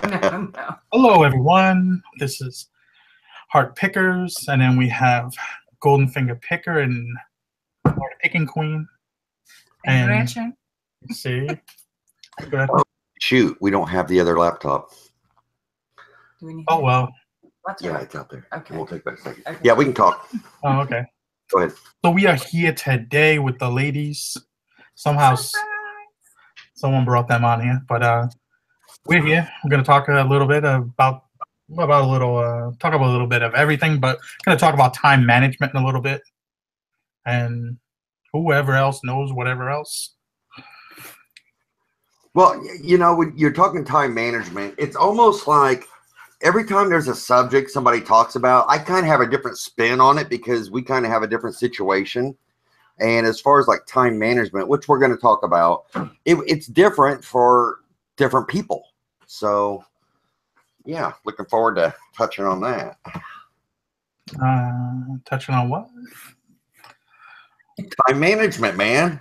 No, no. Hello, everyone. This is Hart Pickers, and then we have Golden Finger Picker and Hart Picking Queen. And Gretchen. See? Oh, shoot, we don't have the other laptop. Do we need Oh, well. Yeah, it's out there. Okay. We'll take that a second. Okay. Yeah, we can talk. Oh, okay. Go ahead. So we are here today with the ladies. Somehow someone brought them on here, but we're here. I'm going to talk a little bit talk about a little bit of everything, but going to talk about time management in a little bit, and whoever else knows whatever else. Well, you know, when you're talking time management, it's almost like every time there's a subject somebody talks about, I kind of have a different spin on it because we kind of have a different situation. And as far as like time management, which we're going to talk about, it's different for different people. So, yeah, looking forward to touching on that. Touching on what? Time management, man.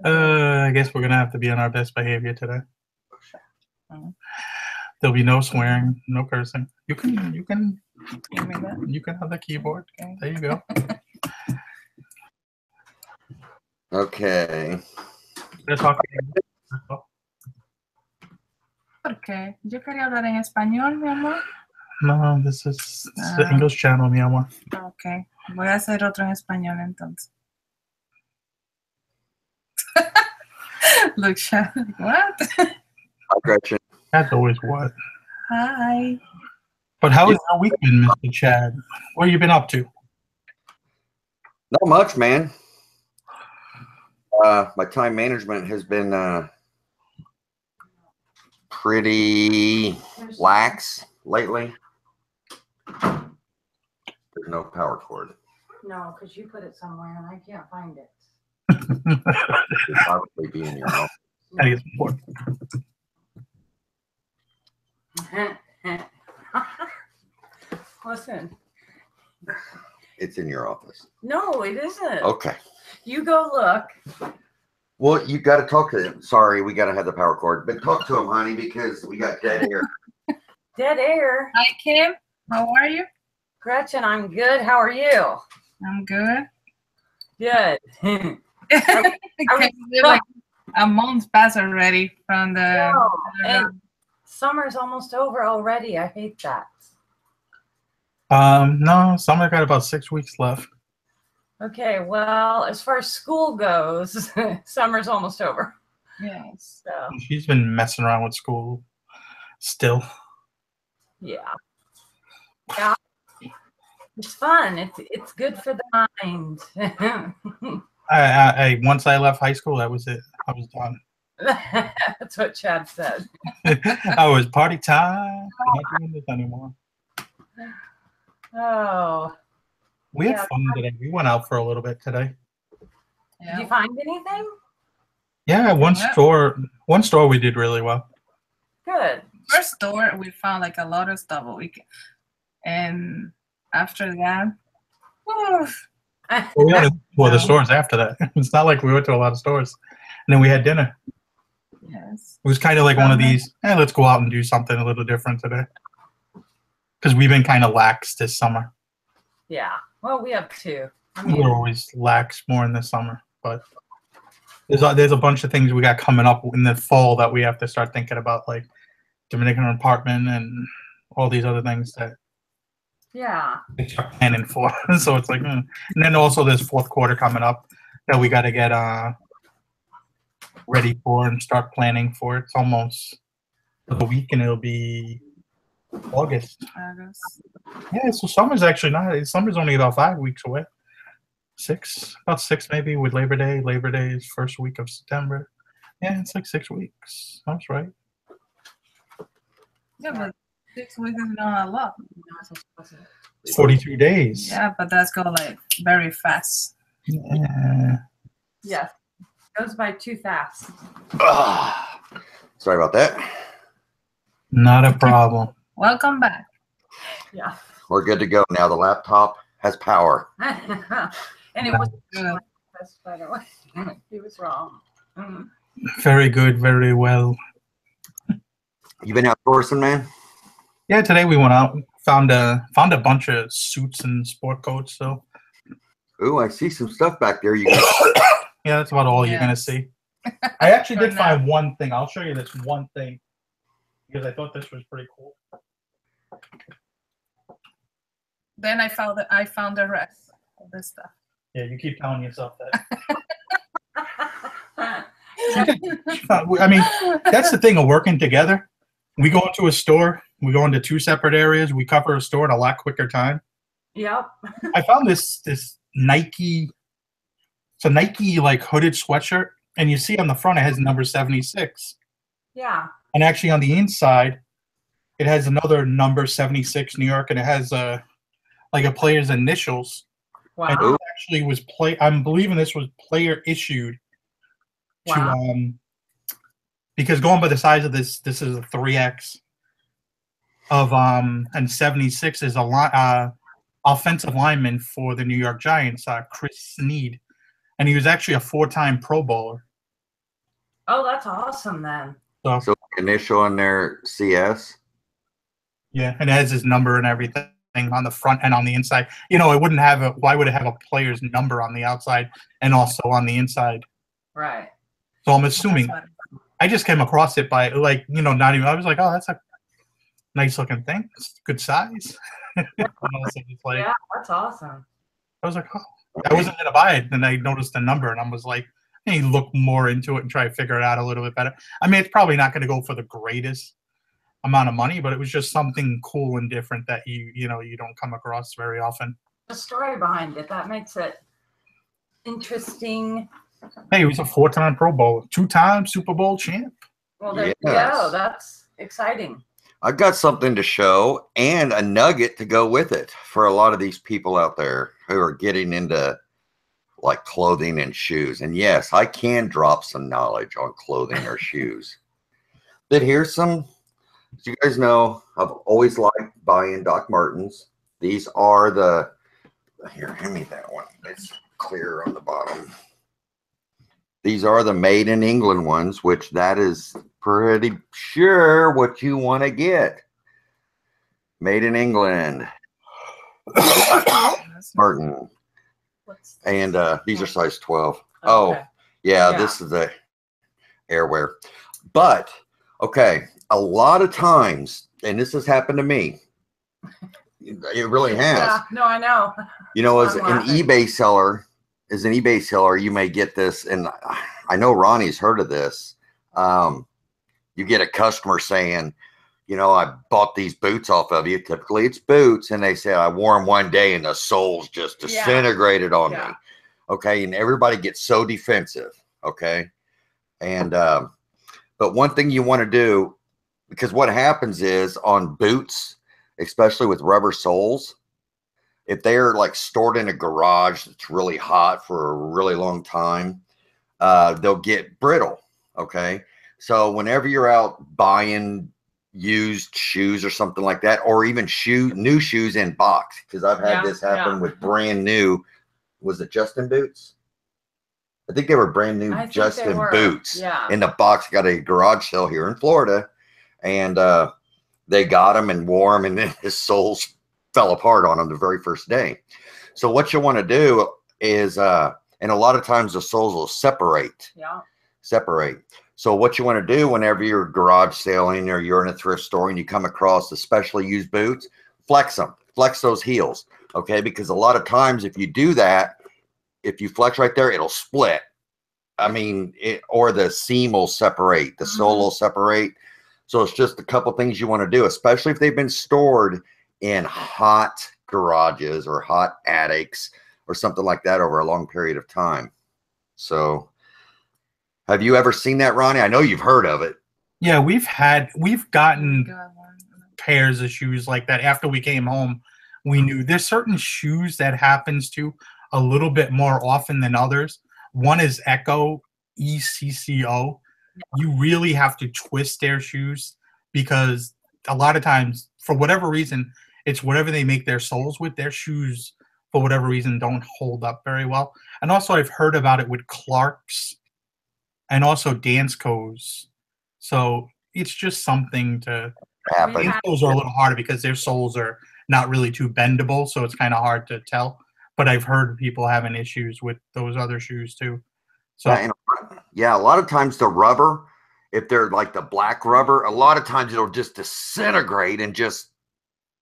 I guess we're gonna have to be on our best behavior today. There'll be no swearing, no cursing. You can have the keyboard. Okay. There you go. Okay. ¿Por qué? Yo quería hablar en español, mi amor. No, this is the English channel, mi amor. Okay. Voy a hacer otro en español entonces. Look, Chad, what? Hi, Gretchen. That's always what. Hi. But how has your week been, Mr. Chad? What have you been up to? Not much, man. My time management has been pretty lax lately. There's no power cord. No, because you put it somewhere and I can't find it. It'll probably be in your office. I guess more. Listen. It's in your office. No, it isn't. Okay. You go look. Well, you got to talk to him. Sorry, we got to have the power cord. But talk to him, honey, because we got dead air. Dead air. Hi, Kim. How are you? Gretchen, I'm good. How are you? I'm good. Good. Like a month passed already from the. No, and summer's almost over already. I hate that. No, summer got about 6 weeks left. Okay, well, as far as school goes, summer's almost over. Yes. So. She's been messing around with school still. Yeah. Yeah. It's fun. It's good for the mind. I once I left high school, that was it. I was done. That's what Chad said. I was party time. I'm not doing this anymore. Oh. We had fun today. We went out for a little bit today. Yeah. Did you find anything? Yeah, one store we did really well. Good. First store we found like a lot of stuff, and after that, the stores after that. It's not like we went to a lot of stores, and then we had dinner. Yes. It was kind of like one of these. Let's go out and do something a little different today, because we've been kind of lax this summer. Yeah. Well, we have two. We're always lax more in the summer, but there's a bunch of things we got coming up in the fall that we have to start thinking about, like Dominican apartment and all these other things that they start planning for. So it's like, and then also there's fourth quarter coming up that we got to get ready for and start planning for. It's almost a week and it'll be August. Yeah, so summer's actually not. Summer's only about 5 weeks away. About six maybe with Labor Day. Labor Day is first week of September. Yeah, it's like 6 weeks. That's right. Yeah, but 6 weeks is not a lot. 42 days. Yeah, but that's going like very fast. Yeah. Yeah, it goes by too fast. Sorry about that. Not a problem. Welcome back. Yeah. We're good to go now. The laptop has power. And it was good. By the way, he was wrong. Very good, very well. You been outsourcing, man? Yeah, today we went out, found a bunch of suits and sport coats. So, Ooh, I see some stuff back there. You got yeah, that's about all you're gonna see. I actually did find one thing. I'll show you this one thing because I thought this was pretty cool. Then I found the rest of this stuff. Yeah, you keep telling yourself that. I mean, that's the thing of working together. We go into a store, we go into two separate areas, we cover a store in a lot quicker time. Yep. I found this Nike, it's a Nike like hooded sweatshirt, and you see on the front it has number 76. Yeah. And actually on the inside, it has another number 76 New York, and it has like a player's initials. Wow. And it actually was I'm believing this was player issued. Wow. To because going by the size of this is a 3X of and 76 is a offensive lineman for the New York Giants, Chris Snead, and he was actually a 4-time Pro Bowler. Oh, that's awesome then. so initial in there, CS. Yeah, and it has his number and everything on the front and on the inside. You know, it wouldn't have why would it have a player's number on the outside and also on the inside? Right. So I'm assuming I just came across it by not even. I was like, oh, that's a nice looking thing. It's good size. Yeah, that's awesome. I was like, oh, I wasn't gonna buy it, and I noticed the number, and I was like, hey, look more into it and try to figure it out a little bit better. I mean, it's probably not going to go for the greatest amount of money, but it was just something cool and different that you don't come across very often. The story behind it that makes it interesting. Hey, he was a 4-time Pro Bowler, 2-time Super Bowl champ. Well, there you go. That's exciting. I've got something to show and a nugget to go with it for a lot of these people out there who are getting into like clothing and shoes. And yes, I can drop some knowledge on clothing or shoes. But here's some, as you guys know, I've always liked buying Doc Martens. These are here, hand me that one. It's clear on the bottom. These are the made in England ones, which that is pretty sure what you want to get. Made in England. Martin. And these are size 12. Okay. Oh, yeah, this is the airwear. But, okay, a lot of times, and this has happened to me. It really has. Yeah, no, I know. You know, as an eBay seller, you may get this, and I know Ronnie's heard of this. You get a customer saying, you know, I bought these boots off of you. Typically, it's boots, and they say I wore them one day, and the soles just disintegrated on me. Okay, and everybody gets so defensive. Okay, and but one thing you want to do, because what happens is on boots, especially with rubber soles, if they're like stored in a garage that's really hot for a really long time, they'll get brittle. Okay. So whenever you're out buying used shoes or something like that, or even new shoes in box, because I've had this happen with brand new, was it Justin boots? I think they were brand new Justin boots in the box. Got a garage sale here in Florida, and they got them and wore them, and then his soles fell apart on them the very first day. So what you want to do is, and a lot of times the soles will separate. So what you want to do whenever you're garage selling or you're in a thrift store and you come across especially used boots, flex them, flex those heels. Okay. Because a lot of times if you do that, if you flex right there, it'll split. I mean, or the seam will separate, the sole will separate. So it's just a couple things you want to do, especially if they've been stored in hot garages or hot attics or something like that over a long period of time. So have you ever seen that, Ronnie? I know you've heard of it. Yeah, we've gotten pairs of shoes like that. After we came home, we knew there's certain shoes that happens to a little bit more often than others. One is Echo, ECCO. You really have to twist their shoes because a lot of times, for whatever reason, it's whatever they make their soles with. Their shoes, for whatever reason, don't hold up very well. And also, I've heard about it with Clark's. and also Danskos. So it's just something to happen. Danskos are a little harder because their soles are not really too bendable, so it's kind of hard to tell. But I've heard people having issues with those other shoes too. So yeah, a lot of times the rubber, if they're like the black rubber, a lot of times it'll just disintegrate and just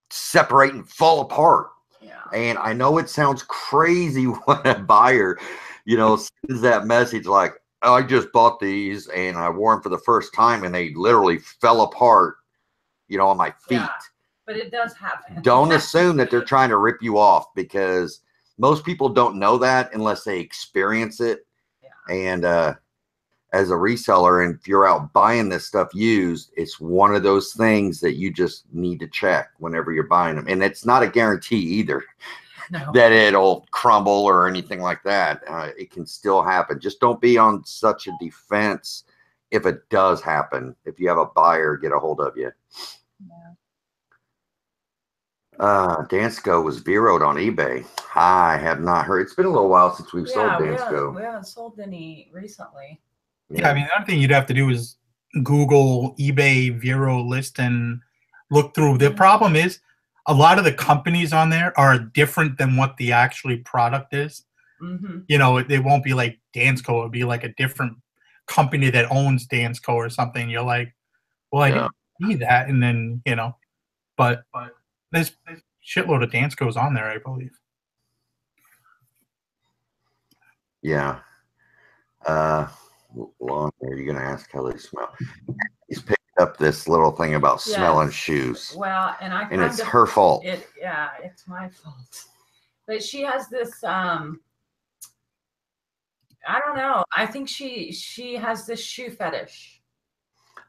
separate and fall apart. Yeah. And I know it sounds crazy when a buyer, sends that message like, oh, I just bought these and I wore them for the first time and they literally fell apart, on my feet. Yeah, but it does happen. Don't assume that they're trying to rip you off, because most people don't know that unless they experience it. Yeah. And as a reseller, and if you're out buying this stuff used, it's one of those things that you just need to check whenever you're buying them. And it's not a guarantee either. No. That it'll crumble or anything like that. It can still happen. Just don't be on such a defense if it does happen. If you have a buyer get a hold of you. Yeah. Dansko was zeroed on eBay. I have not heard. It's been a little while since we've sold Dansko. We haven't sold any recently. Yeah, I mean, the other thing you'd have to do is Google eBay Vero list and look through. The problem is, a lot of the companies on there are different than what the actually product is. Mm-hmm. It won't be like Dansko. It'll be like a different company that owns Dansko or something. You're like, well, I didn't see that. And then, but there's a shitload of Danskos on there, I believe. Yeah. Long hair, you're going to ask how they smell. He's picked up this little thing about smelling shoes. Well, and it's her fault. It's my fault. But she has this I don't know. I think she has this shoe fetish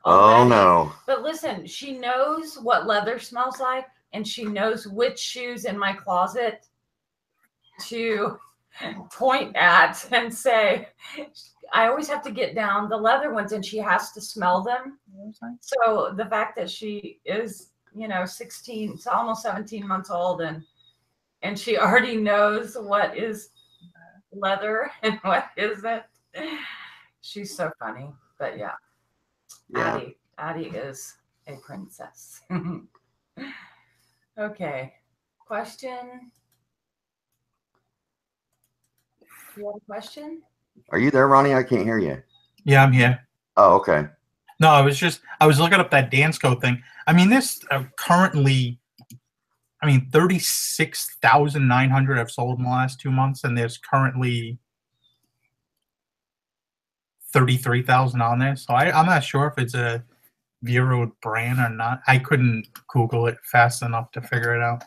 already. Oh no. But listen, she knows what leather smells like, and she knows which shoes in my closet to point at and say, I always have to get down the leather ones, and she has to smell them. So the fact that she is, 16, it's almost 17 months old, and she already knows what is leather and what isn't. She's so funny. But yeah. Addie is a princess. Okay. Question. Do you have a question? Are you there, Ronnie? I can't hear you. Yeah, I'm here. Oh, okay. No, I was looking up that Dansko thing. I mean, this currently, 36,900 have sold in the last 2 months, and there's currently 33,000 on there. So I'm not sure if it's a Vero brand or not. I couldn't Google it fast enough to figure it out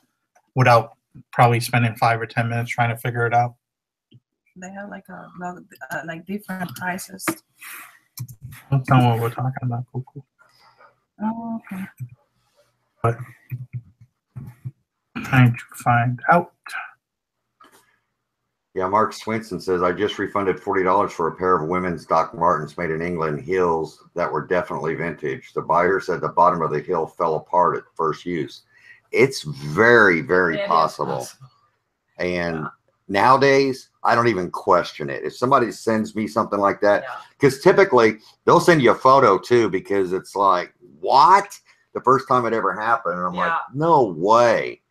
without probably spending 5 or 10 minutes trying to figure it out. They have like different prices. That's not what we're talking about. Cool. Oh, okay. But I'm trying to find out. Yeah, Mark Swinson says, I just refunded $40 for a pair of women's Doc Martens made in England heels that were definitely vintage. The buyer said the bottom of the heel fell apart at first use. It's very, very possible. And nowadays, I don't even question it. If somebody sends me something like that, because typically they'll send you a photo too, because it's like, what? The first time it ever happened. And I'm like, no way.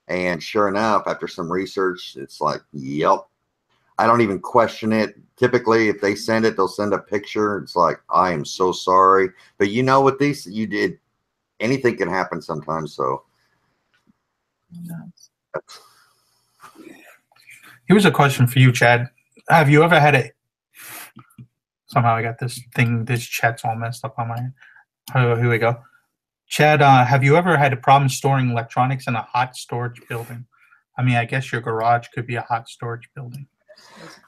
And sure enough, after some research, it's like, yep. I don't even question it. Typically, if they send it, they'll send a picture. It's like, I am so sorry. But with these, you did, anything can happen sometimes. So. Here's a question for you, Chad. Have you ever had somehow I got this chat's all messed up on my end. Oh, here we go. Chad, have you ever had a problem storing electronics in a hot storage building? I guess your garage could be a hot storage building.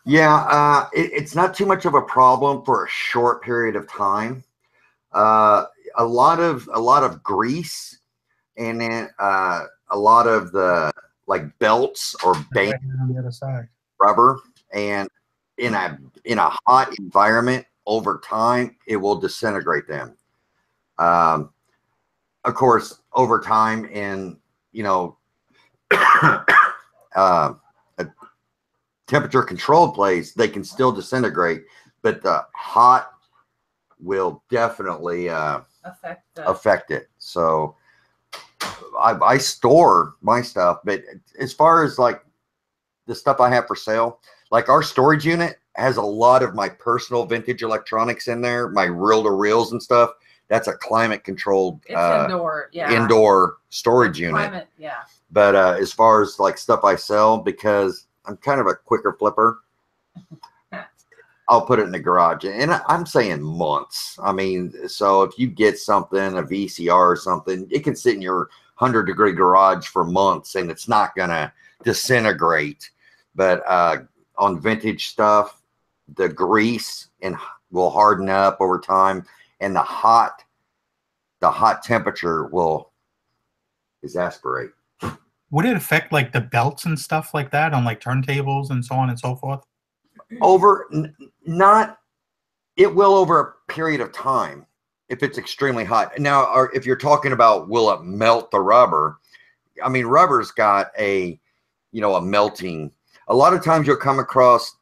Yeah, it's not too much of a problem for a short period of time. A lot of grease, and then a lot of the belts or bands, on the other side, rubber, and in a hot environment over time it will disintegrate them. Of course, over time in a temperature controlled place, they can still disintegrate, but the hot will definitely affect it. So I store my stuff, but as far as like the stuff I have for sale, like our storage unit has a lot of my personal vintage electronics in there, my reel-to-reels and stuff. That's a climate controlled indoor storage unit. Climate, yeah. But as far as like stuff I sell, because I'm kind of a quicker flipper, I'll put it in the garage. And I'm saying months. I mean, so if you get something, a VCR or something, it can sit in your 100-degree garage for months and it's not going to disintegrate. But on vintage stuff, the grease will harden up over time, and the hot temperature will exasperate. Would it affect like the belts and stuff like that on like turntables and so on and so forth? It will over a period of time if it's extremely hot. Now, or if you're talking about will it melt the rubber? I mean, rubber's got a melting. A lot of times you'll come across,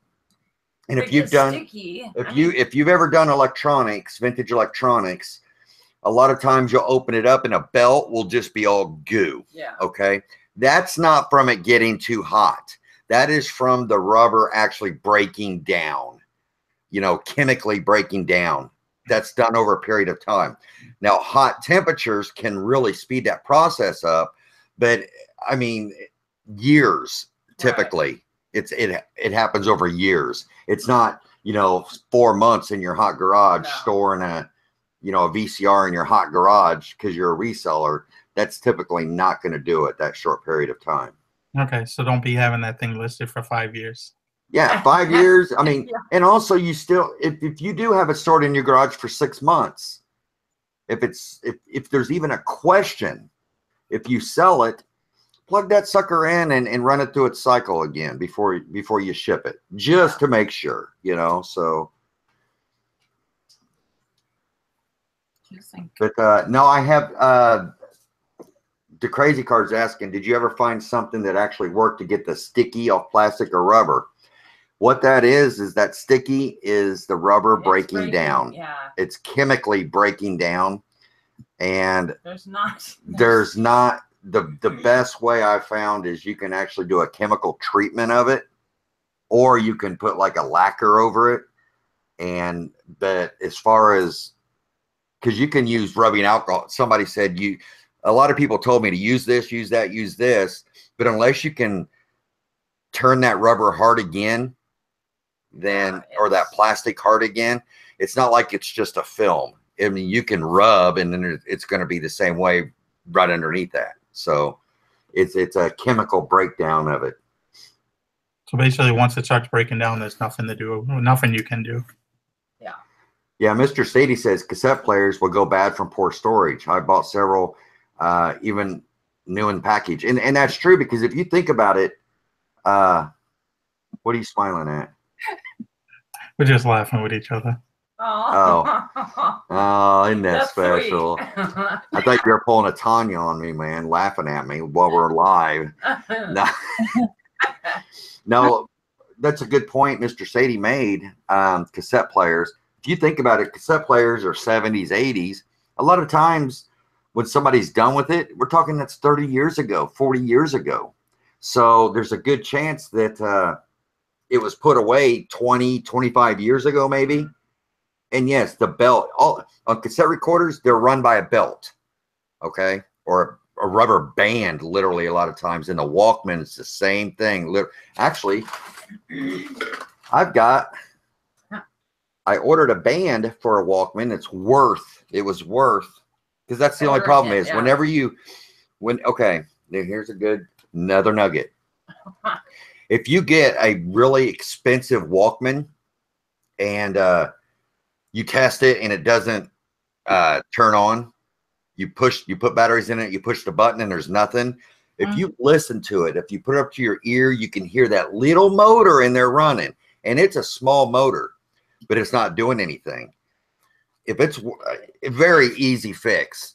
and if you've done, sticky. if you've ever done electronics, vintage electronics, a lot of times you'll open it up and a belt will just be all goo. Yeah. Okay. That's not from it getting too hot. That is from the rubber actually breaking down, chemically breaking down. That's done over a period of time. Now, hot temperatures can really speed that process up, but I mean, years typically. Right. It happens over years. It's not 4 months in your hot garage storing a VCR in your hot garage because you're a reseller. That's typically not going to do it that short period of time. Okay, so don't be having that thing listed for 5 years. Yeah, 5 years. I mean, and also you still, if you do have it stored in your garage for 6 months, if there's even a question, if you sell it, plug that sucker in and run it through its cycle again before you ship it, just to make sure, so. But no, I have the crazy card's asking, did you ever find something that actually worked to get the sticky off plastic or rubber? What that is that sticky is the rubber breaking down. Yeah. It's chemically breaking down. And there's not the best way I found is you can actually do a chemical treatment of it, or you can put like a lacquer over it. But as far as, because you can use rubbing alcohol. Somebody said a lot of people told me to use this, use that, use this, but unless you can turn that rubber hard again, or that plastic hard again, it's not like it's just a film. I mean, you can rub and then it's going to be the same way right underneath that. So it's a chemical breakdown of it. So basically, once it starts breaking down, there's nothing you can do. Yeah. Yeah, Mr. Sadie says cassette players will go bad from poor storage. I bought several, even new in package. And that's true, because if you think about it, what are you smiling at? We're just laughing with each other. Oh, isn't that special? I thought you were pulling a Tanya on me, man, laughing at me while we're live. No, that's a good point Mr. Sadie made. Cassette players. If you think about it, cassette players are 70s, 80s. A lot of times when somebody's done with it, we're talking that's 30 years ago, 40 years ago. So there's a good chance that it was put away 20, 25 years ago, maybe. And yes, the belt, on cassette recorders, they're run by a belt, okay? Or a rubber band, literally, a lot of times. In the Walkman, it's the same thing. Actually, I ordered a band for a Walkman. It was worth, because that's the only problem is whenever okay, here's another nugget. If you get a really expensive Walkman and you test it and it doesn't turn on, you put batteries in it, you push the button and there's nothing. If you listen to it, if you put it up to your ear, you can hear that little motor in there running, and it's a small motor, but it's not doing anything. If it's a very easy fix,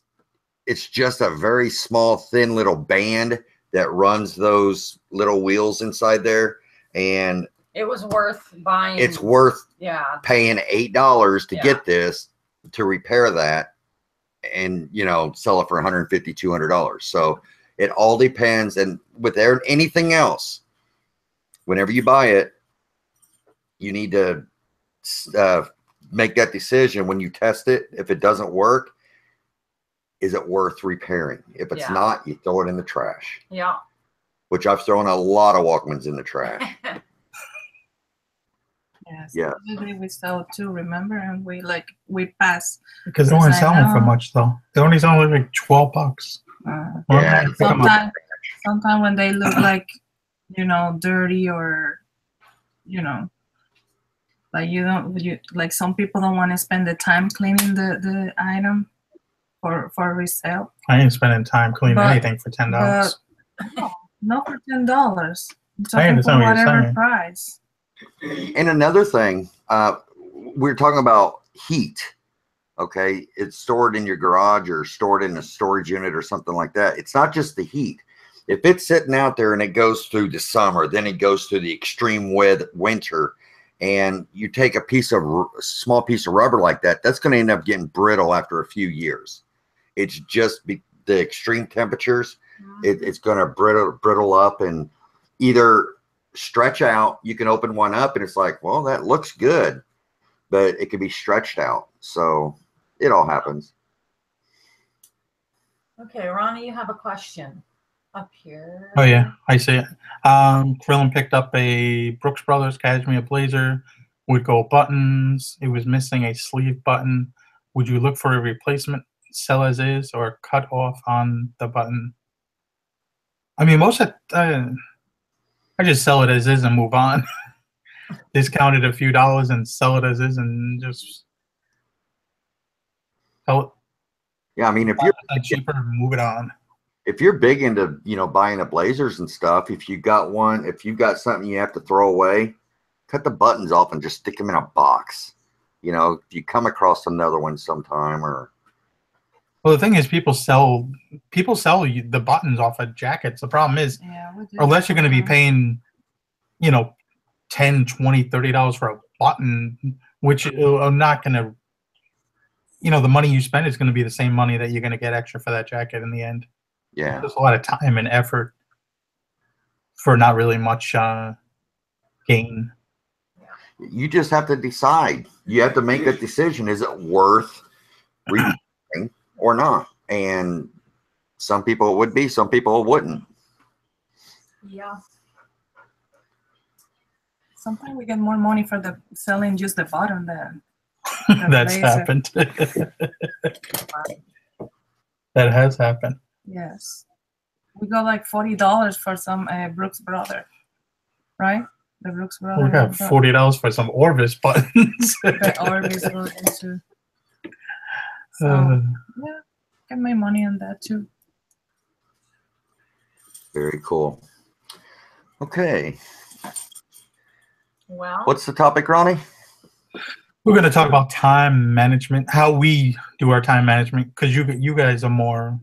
it's just a very small, thin little band that runs those little wheels inside there, and it was worth buying. It's worth paying $8 to get this. to repair that and, you know, sell it for $150, $200. So it all depends. And with anything else, whenever you buy it, you need to make that decision when you test it. If it doesn't work, is it worth repairing? If it's not, you throw it in the trash. Yeah. Which I've thrown a lot of Walkmans in the trash. Yes. Yeah. Usually we sell too, remember? And we pass. Because they only sell them for much, though. They only sell them like $12. Yeah. Sometimes when they look like, you know, dirty or, you know, like like some people don't want to spend the time cleaning the item for resale. I ain't spending time cleaning anything for $10. No, for $10. I understand what you're whatever saying. price. And another thing, we're talking about heat. Okay, it's stored in your garage or stored in a storage unit or something like that. It's not just the heat. If it's sitting out there and it goes through the summer, then it goes through the extreme winter, and you take a small piece of rubber like that, that's going to end up getting brittle after a few years. It's just the extreme temperatures. It's going to brittle up and either stretch out. You can open one up and it's like, well, that looks good, but it can be stretched out. So it all happens. Okay, Ronnie, you have a question up here. Oh yeah, I see it. Krillin picked up a Brooks Brothers cashmere blazer with gold buttons. It was missing a sleeve button. Would you look for a replacement, sell as is, or cut off on the button? I mean, I just sell it as is and move on. Discount it a few dollars and sell it as is and just sell it. Yeah, I mean, if you're cheaper, move it on. If you're big into, you know, buying the blazers and stuff, if you got something you have to throw away, cut the buttons off and just stick them in a box. You know, if you come across another one sometime or. Well, the thing is, people sell you the buttons off of jackets. The problem is, unless you're going to be paying, you know, $10, $20, $30 for a button, which are not going to, you know, the money you spend is going to be the same money that you're going to get extra for that jacket in the end. Yeah. There's a lot of time and effort for not really much gain. You just have to decide. You have to make a decision. Is it worth repairing or not? And some people it would be, some people it wouldn't. Yeah. Sometimes we get more money for the selling just the bottom than That's happened. That has happened. Yes. We got like $40 for some Brooks Brother, right? The Brooks Brother. We got $40 for some Orvis buttons. The Orvis version too. So yeah, can make money on that too. Very cool. Okay. Well, what's the topic, Ronnie? We're going to talk about time management, how we do our time management, because you guys are more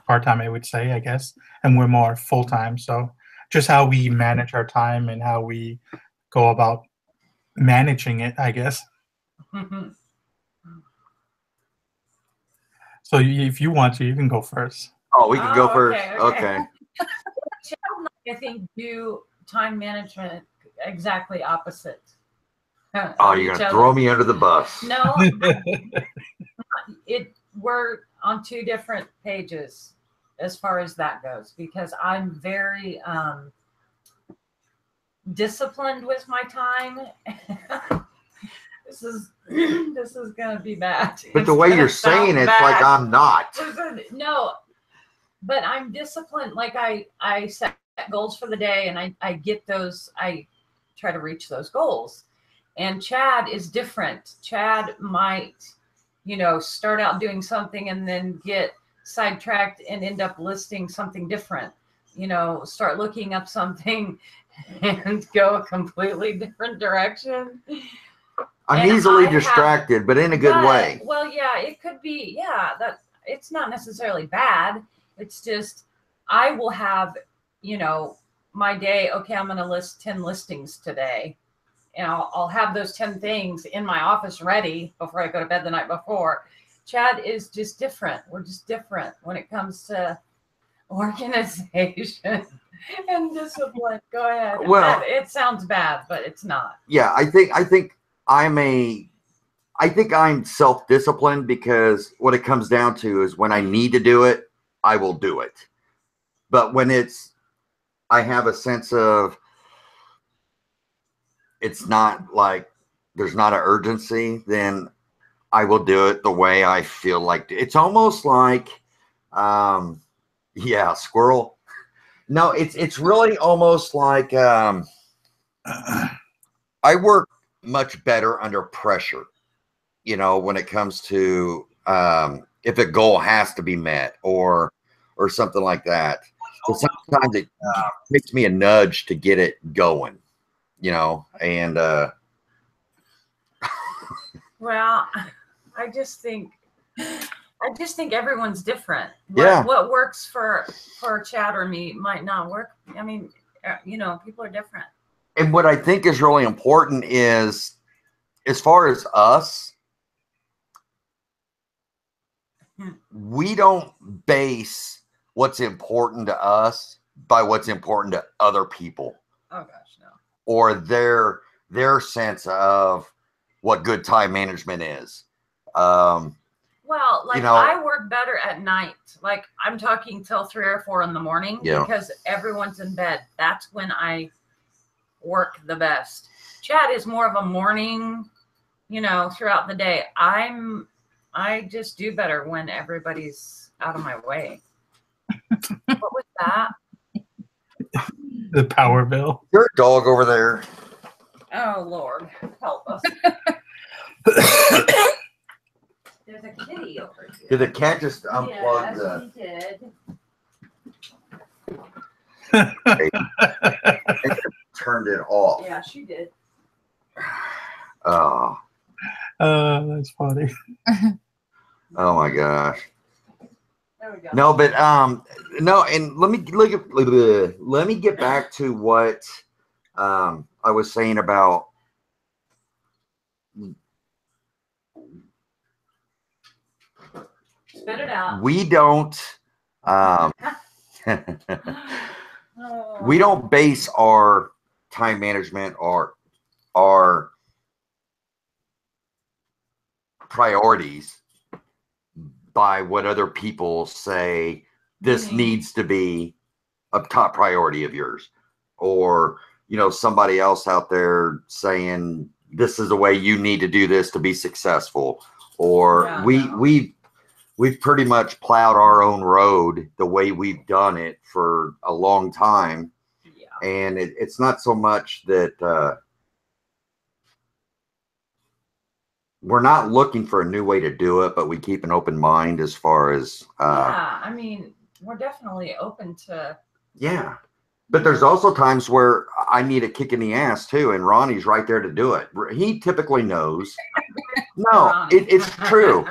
part-time, I would say, I guess, and we're more full-time. So just how we manage our time and how we go about managing it, I guess. So if you want to, you can go first. Oh, we can go first. Okay. Chad and I think do time management exactly opposite. Oh, you're gonna throw me under the bus. No, we're on two different pages as far as that goes, because I'm very disciplined with my time. This is gonna be bad. But the way you're saying it's like I'm not. No, but I'm disciplined. Like I set goals for the day and I get those. I try to reach those goals. And Chad is different. Chad might, you know, start out doing something and then get sidetracked and end up listing something different. You know, start looking up something and go a completely different direction. I'm easily distracted, but in a good way. Well, yeah, it could be. Yeah, that it's not necessarily bad. It's just I will have, you know, my day. Okay, I'm going to list 10 listings today. and I'll have those 10 things in my office ready before I go to bed the night before. Chad is just different. We're just different when it comes to organization and discipline. Go ahead. Well, it sounds bad, but it's not. Yeah, I think I'm self-disciplined, because what it comes down to is when I need to do it, I will do it. But when I have a sense of it's not like there's not an urgency, then I will do it the way I feel like. It's almost like, yeah, squirrel. No, it's really almost like I work much better under pressure, when it comes to if a goal has to be met or something like that. So sometimes it takes me a nudge to get it going, and well, I just think everyone's different. Yeah. What works for Chad or me might not work. I mean, people are different. And what I think is really important is, as far as us, we don't base what's important to us by what's important to other people. Oh gosh, no. Or their sense of what good time management is. Well, I work better at night. Like, I'm talking till 3 or 4 in the morning, because everyone's in bed. That's when I work the best. Chad is more of a morning, throughout the day. I just do better when everybody's out of my way. What was that? The power bill. Your dog over there. Oh Lord, help us. There's a kitty over here. Did the cat just unplug the? She did. Turned it off. Yeah, she did. Oh. That's funny. Oh my gosh. There we go. No, but no, and let me get back to what I was saying about Spit it out. we don't we don't base our time management or our priorities by what other people say this needs to be a top priority of yours, or somebody else out there saying this is the way you need to do this to be successful, or we've pretty much plowed our own road the way we've done it for a long time. And it's not so much that we're not looking for a new way to do it, but we keep an open mind as far as I mean, we're definitely open to. Yeah, but there's also times where I need a kick in the ass too, and Ronnie's right there to do it. He typically knows. No, it's true.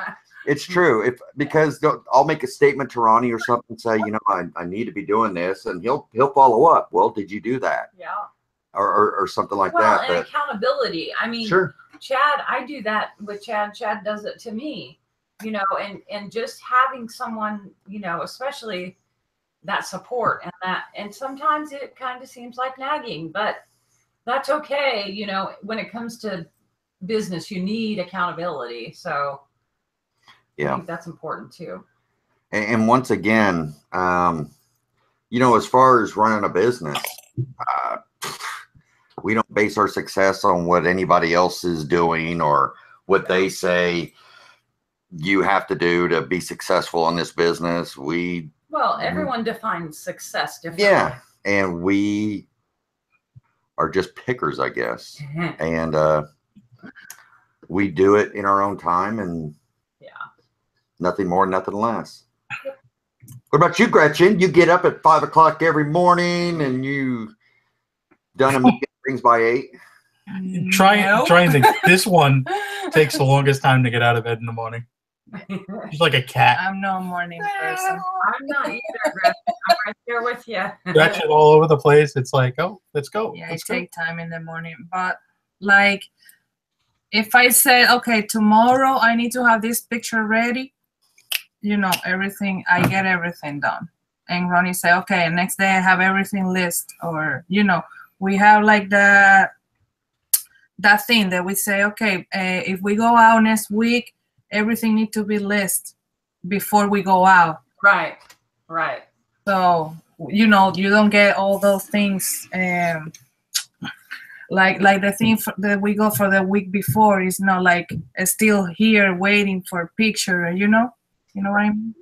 It's true. Because I'll make a statement to Ronnie or something, say, I need to be doing this, and he'll follow up. Well, did you do that? Yeah. Or something like that. Well, and accountability. I mean, sure. Chad, I do that with Chad. Chad does it to me, and just having someone, especially that support and sometimes it kind of seems like nagging, but that's okay. When it comes to business, you need accountability. So I think that's important too. And once again, as far as running a business, we don't base our success on what anybody else is doing or what they say you have to do to be successful in this business. Everyone defines success differently. Yeah, and we are just pickers, I guess. And we do it in our own time, and nothing more, nothing less. What about you, Gretchen? You get up at 5 o'clock every morning, and you done a million things by 8. Trying to. This one takes the longest time to get out of bed in the morning. She's like a cat. I'm no morning person. I'm not either, Gretchen. I'm right there with you. Gretchen all over the place. It's like, oh, let's go. Yeah, let's I take time in the morning, but Like if I say, okay, tomorrow I need to have this picture ready, you know, everything, I get everything done. And Ronnie say, okay, next day I have everything list, or, you know, we have like that thing that we say, okay, if we go out next week, everything need to be list before we go out. Right. Right. So, you know, you don't get all those things. Like the thing that we go for the week before is not like still here waiting for picture, you know what I mean?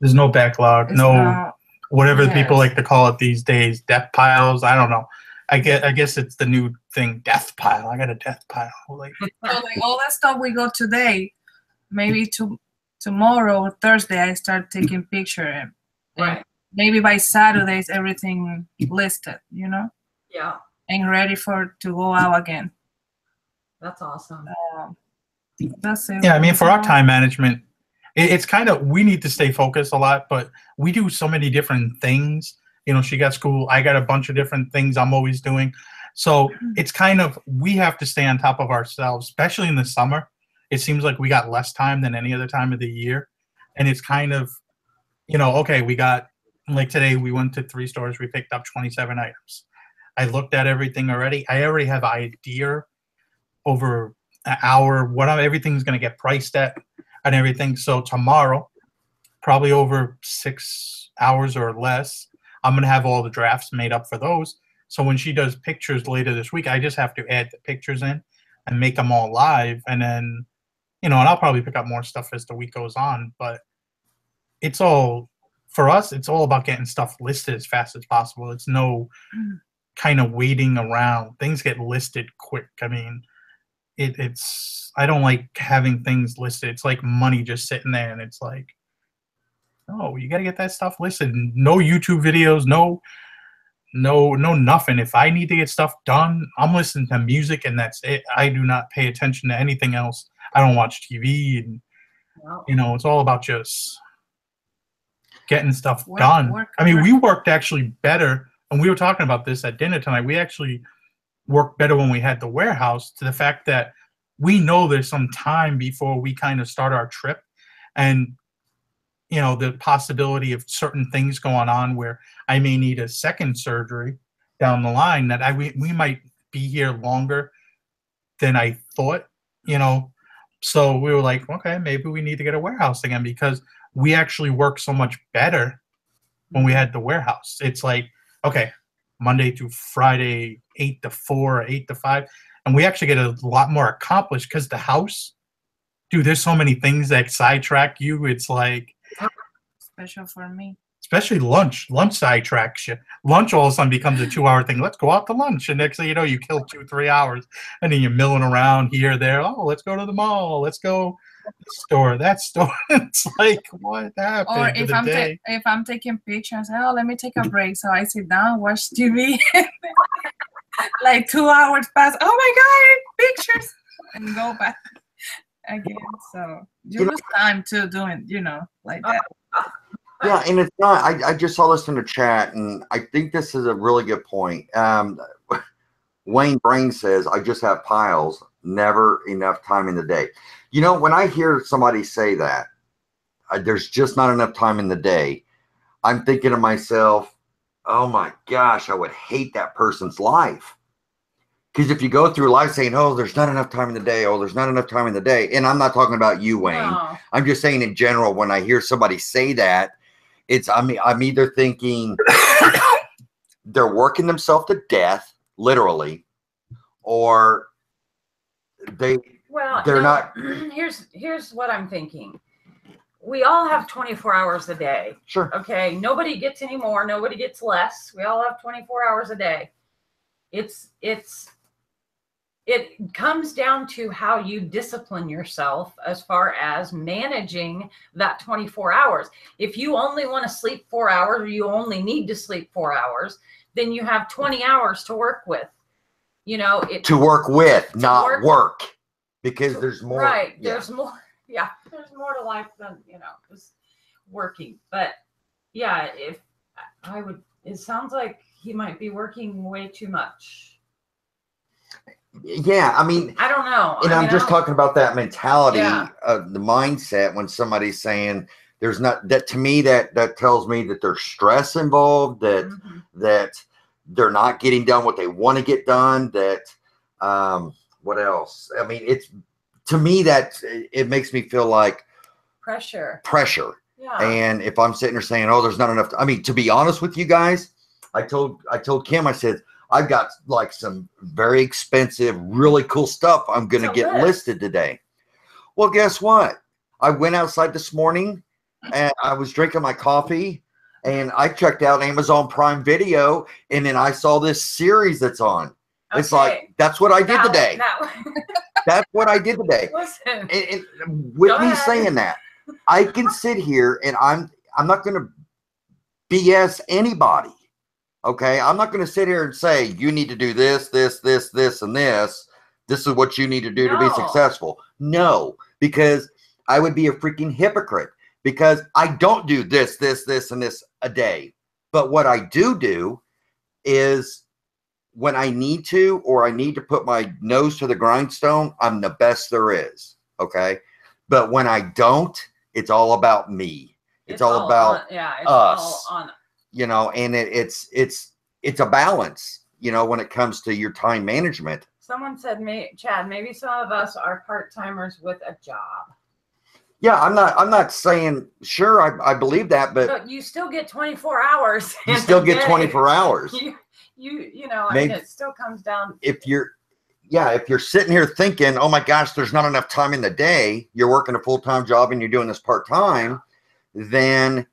There's no backlog, It's no not, whatever the people Yes. like to call it these days, death piles. I don't know. I guess it's the new thing, death pile. I got a death pile. Like, so like all that stuff we go today, maybe tomorrow or Thursday I start taking picture, and Right. maybe by Saturdays everything listed, you know, Yeah. and ready to go out again. That's awesome. That's it. yeah, I mean, for our time management, it's kind of, we need to stay focused a lot, but we do so many different things. You know, she got school, I got a bunch of different things I'm always doing. So it's kind of, we have to stay on top of ourselves, especially in the summer. It seems like we got less time than any other time of the year. And it's kind of, you know, okay, we got, like today we went to 3 stores, we picked up 27 items. I looked at everything already. I already have an idea over an hour what everything's going to get priced at and everything. So tomorrow, probably over 6 hours or less, I'm going to have all the drafts made up for those. So when she does pictures later this week, I just have to add the pictures in and make them all live. And then, you know, and I'll probably pick up more stuff as the week goes on. But it's all, for us, it's all about getting stuff listed as fast as possible. It's no kind of waiting around. Things get listed quick. I mean, it's, I don't like having things listed. It's like money just sitting there, and it's like, oh, you got to get that stuff listed. No YouTube videos, no nothing. If I need to get stuff done, I'm listening to music and that's it. I do not pay attention to anything else. I don't watch TV, and Wow. you know, it's all about just getting stuff done. We worked actually better, and we were talking about this at dinner tonight. We actually worked better when we had the warehouse, to the fact that we know there's some time before we kind of start our trip, and you know, the possibility of certain things going on where I may need a second surgery down the line, that we might be here longer than I thought, you know. So we were like, okay, maybe we need to get a warehouse again, because we actually work so much better when we had the warehouse. It's like, okay, Monday through Friday, 8 to 4 or 8 to 5. And we actually get a lot more accomplished, because the house, dude, there's so many things that sidetrack you. It's like, Special for me. especially lunch sidetracks you. Lunch all of a sudden becomes a 2-hour thing. Let's go out to lunch. And next thing you know, you kill 2-3 hours. And then you're milling around here, there. Oh, let's go to the mall. Let's go this store, that store. It's like, what happened? Or if I'm taking pictures, oh, let me take a break. So I sit down, watch TV. Like 2 hours pass. Oh my God, pictures. And go back again. So you lose time to doing, you know, like that. Yeah, and it's not. I just saw this in the chat, and I think this is a really good point. Wayne Brain says, I just have piles, never enough time in the day. You know, when I hear somebody say that, there's just not enough time in the day, I'm thinking to myself, oh my gosh, I would hate that person's life. Because if you go through life saying, oh, there's not enough time in the day, oh, there's not enough time in the day, and I'm not talking about you, Wayne. No. I'm just saying in general, when I hear somebody say that, I'm either thinking they're working themselves to death, literally, or they're not. Here's what I'm thinking. We all have 24 hours a day. Sure. Okay. Nobody gets any more. Nobody gets less. We all have 24 hours a day. It comes down to how you discipline yourself as far as managing that 24 hours. If you only want to sleep 4 hours, or you only need to sleep 4 hours, then you have 20 hours to work with. You know, to work with, not work, because there's more. Right. Yeah. There's more. Yeah. There's more to life than, you know, just working. But yeah, if I would, it sounds like he might be working way too much. Yeah, I mean, I don't know. and I I'm mean, just talking about that mentality Yeah. of the mindset when somebody's saying there's not that. To me, that tells me that there's stress involved, that Mhm. that they're not getting done what they want to get done. That what else? I mean, it's to me that it makes me feel like Pressure. Yeah. And if I'm sitting there saying, "Oh, there's not enough," I mean, to be honest with you guys, I told Kim, I said, I've got like some very expensive, really cool stuff I'm going to It's a get list. listed today. Well, guess what? I went outside this morning and I was drinking my coffee and I checked out Amazon Prime Video and then I saw this series that's on. It's Okay. like, that's what I did today. That, That's what I did today. listen. And with Go me ahead. saying that, I can sit here and I'm not going to BS anybody. Okay, I'm not going to sit here and say you need to do this, this, this, this, and this. This is what you need to do to be No. successful. No, because I would be a freaking hypocrite because I don't do this, this, this, and this a day. But what I do is when I need to, or I need to put my nose to the grindstone, I'm the best there is. Okay, but when I don't, it's all about me. It's all about it's us. all on. You know, and it's a balance, you know, when it comes to your time management. Someone said, Chad, maybe some of us are part-timers with a job. Yeah, I'm not saying sure. I believe that, but you still get 24 hours. you still get 24 hours. You know, I Maybe, mean, it still comes down. If you're sitting here thinking, oh my gosh, there's not enough time in the day, you're working a full-time job and you're doing this part-time, then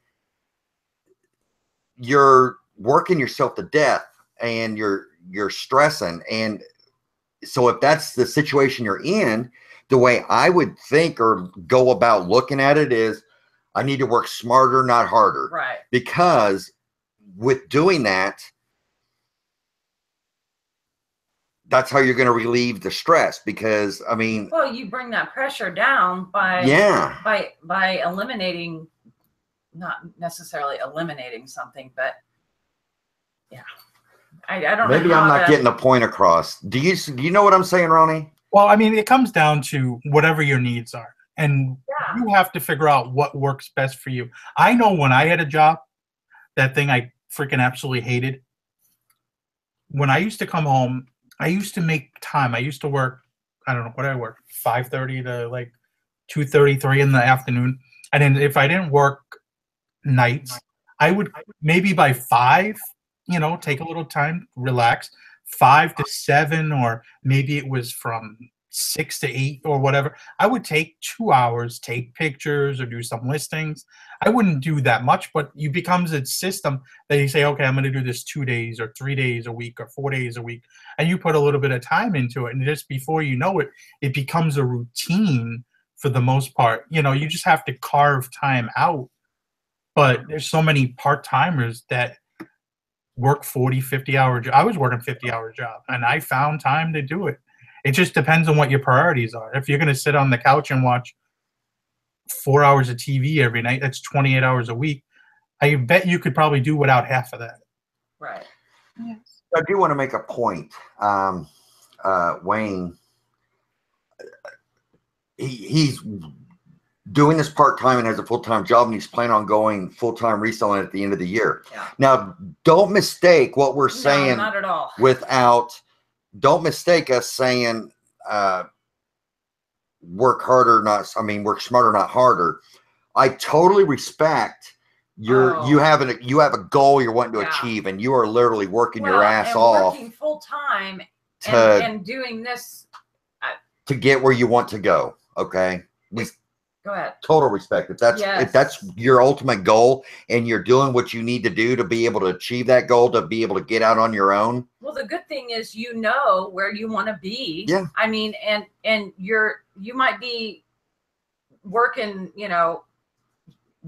you're working yourself to death and you're stressing. And so if that's the situation you're in, the way I would think or go about looking at it is I need to work smarter, not harder. Right. Because with doing that, that's how you're going to relieve the stress. Because I mean, well, you bring that pressure down by eliminating, not necessarily eliminating something, but yeah, I don't know. Maybe I'm not getting the point across. Do you know what I'm saying, Ronnie? Well, I mean, it comes down to whatever your needs are, and you have to figure out what works best for you. I know when I had a job, that thing I freaking absolutely hated. When I used to come home, I used to make time. I used to work, I don't know what I worked, 5:30 to like 2:33 in the afternoon. And then if I didn't work nights, I would maybe by 5, you know, take a little time, relax, 5 to 7, or maybe it was from 6 to 8 or whatever. I would take 2 hours, take pictures or do some listings. I wouldn't do that much, but it becomes a system that you say, okay, I'm going to do this 2 days or 3 days a week or 4 days a week. And you put a little bit of time into it. And just before you know it, it becomes a routine for the most part. You know, you just have to carve time out. But there's so many part-timers that work 40, 50-hour job. I was working 50-hour job and I found time to do it. It just depends on what your priorities are. If you're going to sit on the couch and watch 4 hours of TV every night, that's 28 hours a week. I bet you could probably do without half of that. Right. Yes. I do want to make a point. Wayne, he's doing this part-time and has a full-time job, and he's planning on going full-time reselling at the end of the year. Yeah. Now, don't mistake what we're saying. No, not at all. Don't mistake us saying work harder, work smarter, not harder. I totally respect you have a goal you're wanting to achieve, and you are literally working your ass off. Working full-time and doing this to get where you want to go. Okay. Go ahead. Total respect. If that's your ultimate goal and you're doing what you need to do to be able to achieve that goal, to be able to get out on your own. Well, the good thing is, you know where you want to be. Yeah. I mean, and you might be working, you know,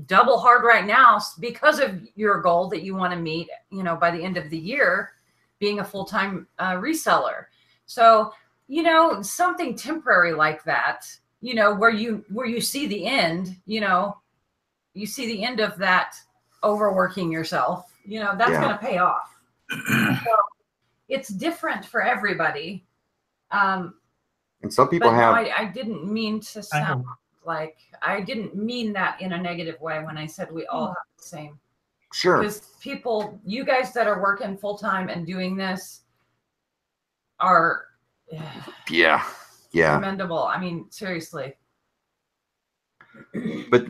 double hard right now because of your goal that you want to meet, you know, by the end of the year, being a full-time reseller. So, you know, something temporary like that, you know, where you see the end, you know, you see the end of that overworking yourself, you know, that's going to pay off. So it's different for everybody. Um, And some people but have. no, I didn't mean to sound like, I didn't mean that in a negative way when I said we all have the same. Sure. Because people, you guys that are working full time and doing this are Yeah. commendable. I mean, seriously. But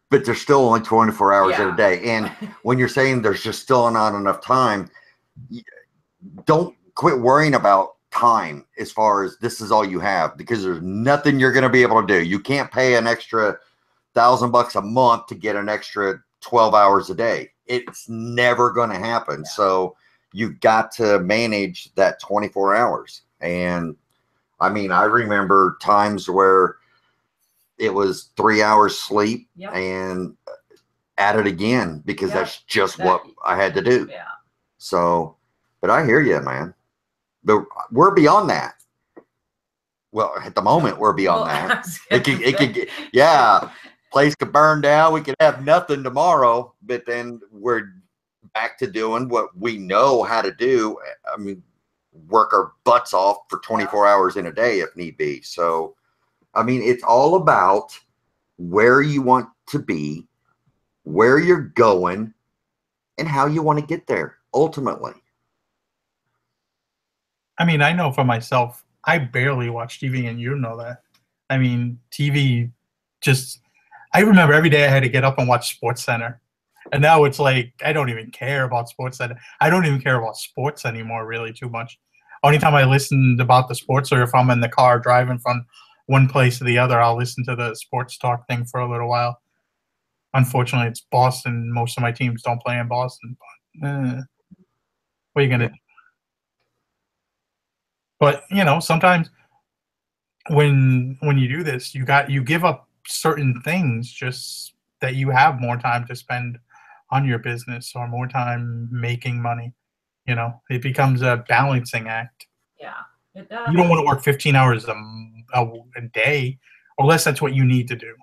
there's still only 24 hours in a day. And when you're saying there's just still not enough time, don't quit worrying about time as far as this is all you have, because there's nothing you're going to be able to do. You can't pay an extra $1,000 a month to get an extra 12 hours a day. It's never going to happen. Yeah. So you've got to manage that 24 hours. And I mean, I remember times where it was 3 hours sleep and at it again, because that's just what I had to do. Yeah. So, but I hear you, man. We're beyond that. Well, at the moment, we're beyond that. It could get, place could burn down. We could have nothing tomorrow, but then we're back to doing what we know how to do. I mean, work our butts off for 24 hours in a day if need be. So, I mean, it's all about where you want to be, where you're going, and how you want to get there ultimately. I mean, I know for myself, I barely watch TV, and you know that. I mean, TV just, I remember every day I had to get up and watch Sports Center. And now it's like, I don't even care about Sports Center. I don't even care about sports anymore, really, too much. Only time I listen about the sports, or if I'm in the car driving from one place to the other, I'll listen to the sports talk thing for a little while. Unfortunately, it's Boston. Most of my teams don't play in Boston. But, what are you going to do? But, you know, sometimes when you do this, you give up certain things just that you have more time to spend on your business or more time making money. You know, it becomes a balancing act. Yeah, it does. You don't want to work 15 hours a day, unless that's what you need to do.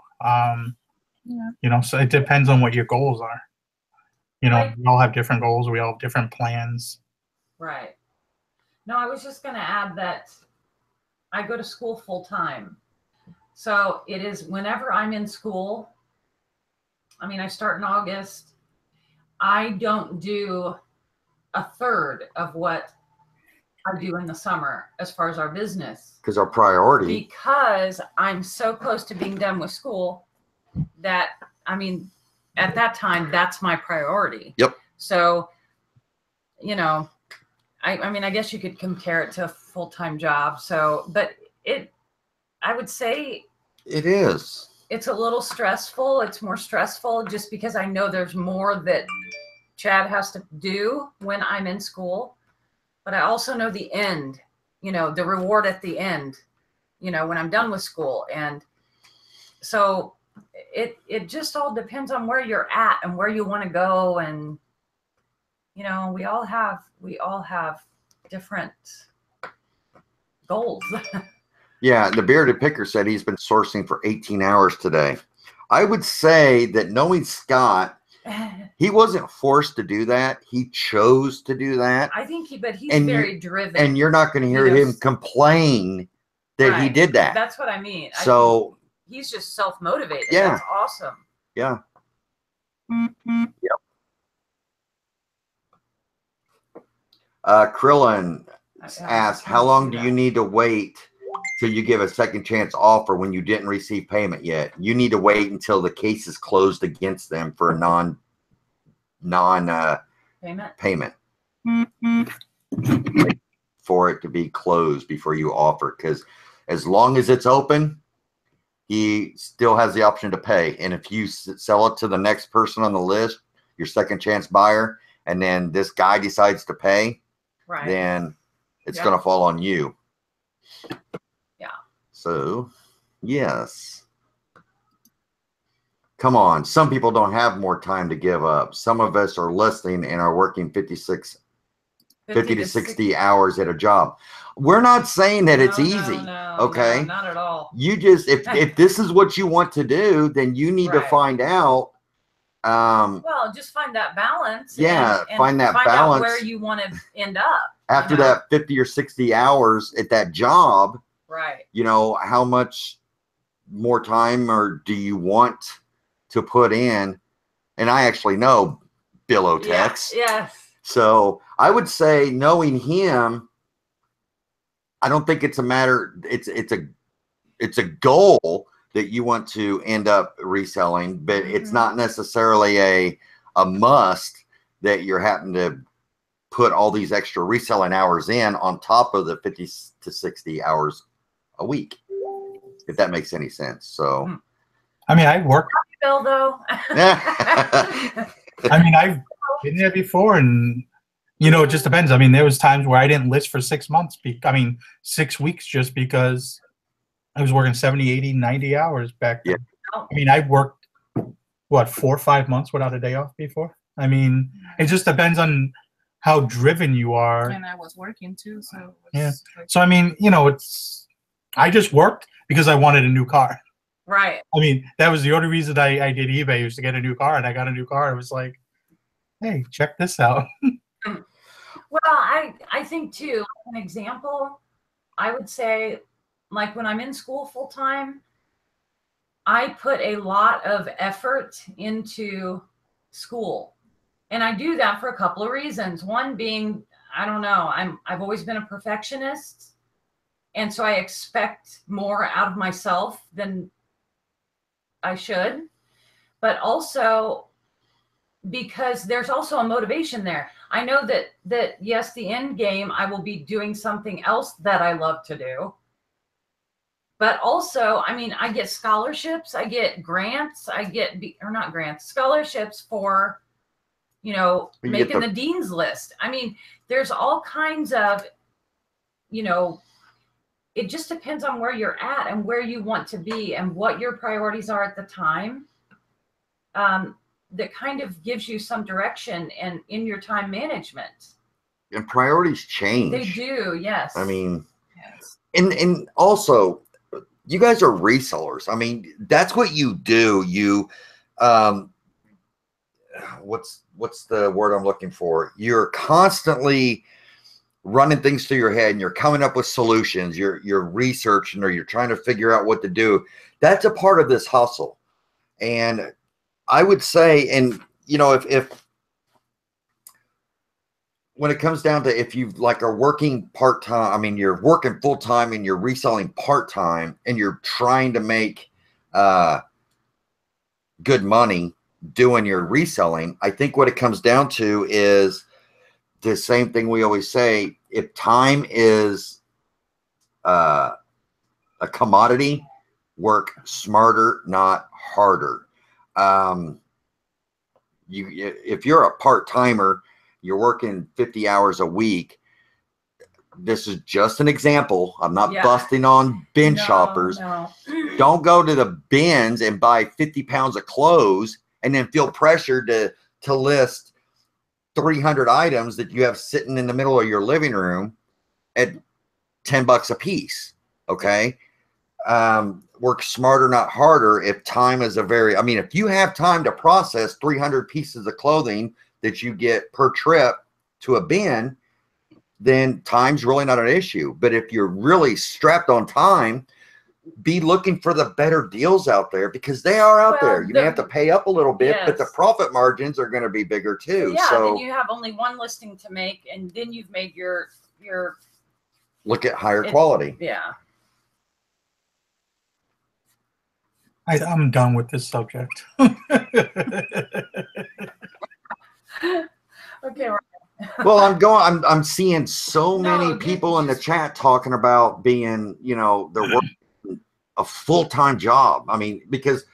You know, so it depends on what your goals are. You know, we all have different goals. We all have different plans. Right. No, I was just going to add that I go to school full time. So it is whenever I'm in school. I mean, I start in August. I don't do a third of what I do in the summer as far as our business. Because our priority. Because I'm so close to being done with school that, I mean, at that time, that's my priority. Yep. So, you know, I mean, I guess you could compare it to a full-time job. So, but I would say it is. It's a little stressful. It's more stressful just because I know there's more that Chad has to do when I'm in school. But I also know the end, you know, the reward at the end, you know, when I'm done with school. And so it just all depends on where you're at and where you want to go. And, you know, we all have different goals. Yeah, the bearded picker said he's been sourcing for 18 hours today. I would say that knowing Scott, he wasn't forced to do that. He chose to do that. I think he's very driven. And you're not going to hear him complain that he did that. That's what I mean. So he's just self-motivated. Yeah. That's awesome. Yeah. Mm-hmm. Yep. Krillin asked, how long do you need to wait till you give a second chance offer when you didn't receive payment yet? You need to wait until the case is closed against them for a non payment for it to be closed before you offer. Because as long as it's open, he still has the option to pay. And if you sell it to the next person on the list, your second chance buyer, and then this guy decides to pay, then it's going to fall on you. Yeah. So, yes. Come on. Some people don't have more time to give up. Some of us are listening and are working 50 to 60 hours at a job. We're not saying that it's easy. Okay. No, not at all. You just, if this is what you want to do, then you need to find out Well, just find that balance. Yeah, and find that find balance out where you want to end up after that 50 or 60 hours at that job. Right. You know, how much more time or do you want to put in? And I actually know Bill-O-Tex. Yes. So I would say, knowing him, I don't think it's a matter. It's a goal that you want to end up reselling, but it's not necessarily a must that you're having to put all these extra reselling hours in on top of the 50 to 60 hours a week, if that makes any sense. So, I mean, I worked. Bill, though. I mean, I've been there before, and you know, it just depends. I mean, there was times where I didn't list for 6 months. 6 weeks, just because I was working 70, 80, 90 hours back then. Yeah. I mean, I worked, what, 4 or 5 months without a day off before? I mean, it just depends on how driven you are. And I was working too, so. Yeah. So, I mean, you know, I just worked because I wanted a new car. Right. I mean, that was the only reason I did eBay, was to get a new car, and I got a new car. It was like, hey, check this out. Well, I think too, an example, I would say, like when I'm in school full time, I put a lot of effort into school. And I do that for a couple of reasons. One being, I don't know, I've always been a perfectionist. And so I expect more out of myself than I should. But also because there's also a motivation there. I know that yes, the end game, I will be doing something else that I love to do. But also, I mean, I get scholarships, I get grants, not grants, scholarships for, you know, making the dean's list. I mean, there's all kinds of, you know, it just depends on where you're at and where you want to be and what your priorities are at the time. That kind of gives you some direction and in your time management. And priorities change. They do, yes. I mean, yes. And also, you guys are resellers. I mean, that's what you do. You, what's the word I'm looking for? You're constantly running things through your head, and you're coming up with solutions. You're researching, or you're trying to figure out what to do. That's a part of this hustle. And I would say, and you know, if when it comes down to, if you like are working part-time, I mean, you're working full-time and you're reselling part-time, and you're trying to make good money doing your reselling, I think what it comes down to is the same thing we always say: if time is a commodity, work smarter, not harder. If you're a part-timer, you're working 50 hours a week. This is just an example. I'm not busting on bin shoppers. No. Don't go to the bins and buy 50 pounds of clothes and then feel pressured to list 300 items that you have sitting in the middle of your living room at $10 a piece. Okay. Work smarter, not harder. If time is if you have time to process 300 pieces of clothing that you get per trip to a bin, then time's really not an issue. But if you're really strapped on time, be looking for the better deals out there, because they are out there. You may have to pay up a little bit, but the profit margins are going to be bigger too. Yeah, so then you have only one listing to make, and then you've made your look at higher quality. Yeah. I'm done with this subject. Okay. Well, I'm seeing so many people in the chat talking about being, you know, they're working a full-time job. I mean, because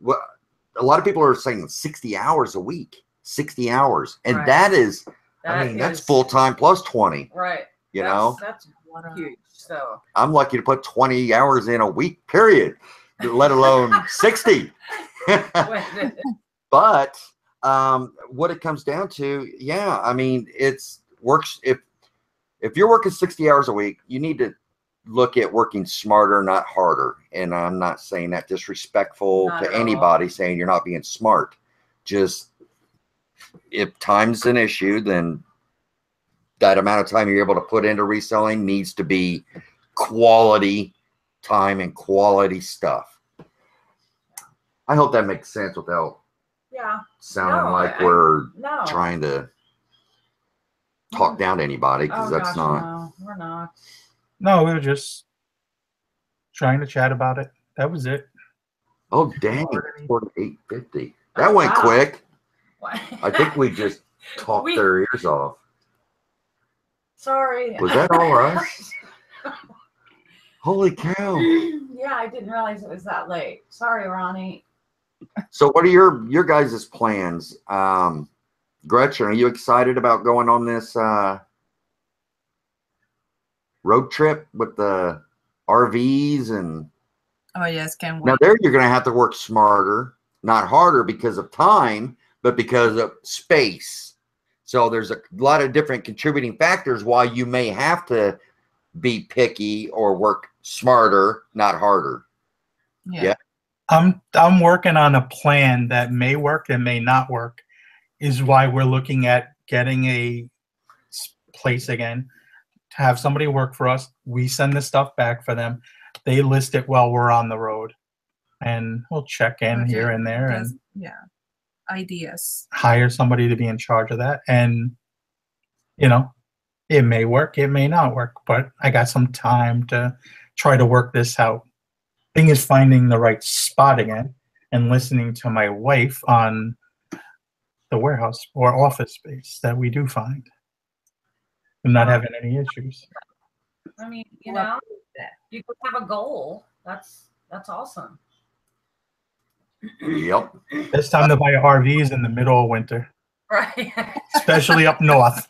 a lot of people are saying 60 hours a week, 60 hours. And that's full-time plus 20. Right. You know? That's huge. So I'm lucky to put 20 hours in a week, period, let alone 60. But what it comes down to, I mean, it's works. If you're working 60 hours a week, you need to look at working smarter, not harder. And I'm not saying that disrespectful to anybody saying you're not being smart. just if time's an issue, then that amount of time you're able to put into reselling needs to be quality time and quality stuff. I hope that makes sense without sounding like we're trying to talk down to anybody, because that's not. No, we're not. No, we were just trying to chat about it. That was it. Oh, dang. 48:50. That went quick. I think we just talked their ears off. Sorry. Was that all us? Holy cow. Yeah, I didn't realize it was that late. Sorry, Ronnie. So what are your guys' plans? Gretchen, are you excited about going on this road trip with the RVs? And Oh yes, can't wait. now there you're going to have to work smarter, not harder because of time, but because of space. So there's a lot of different contributing factors why you may have to be picky or work smarter, not harder. Yeah. I'm working on a plan that may work and may not work. Is why we're looking at getting a place again to have somebody work for us. We send the stuff back for them. They list it while we're on the road, and we'll check in here and there and ideas. Hire somebody to be in charge of that. And you know, it may work, it may not work, but I got some time to try to work this out. Thing is finding the right spot again and listening to my wife on the warehouse or office space that we do find. I'm not having any issues. I mean, you know, you could have a goal. That's awesome. Yep. It's time to buy RVs in the middle of winter. Right. Especially up north.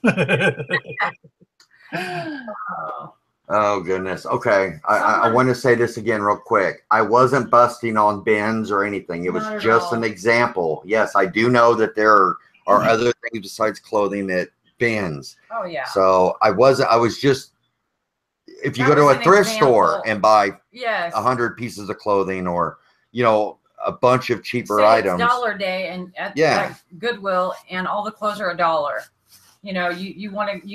Oh goodness. Okay. I want to say this again real quick. I wasn't busting on bins or anything. It was just an example. Yes, I do know that there are other things besides clothing that bins. Oh yeah. So I was just, if you go to a thrift store and buy 100 pieces of clothing, or you know, a bunch of cheaper items. It's Dollar Day and at Goodwill, and all the clothes are $1. You know, you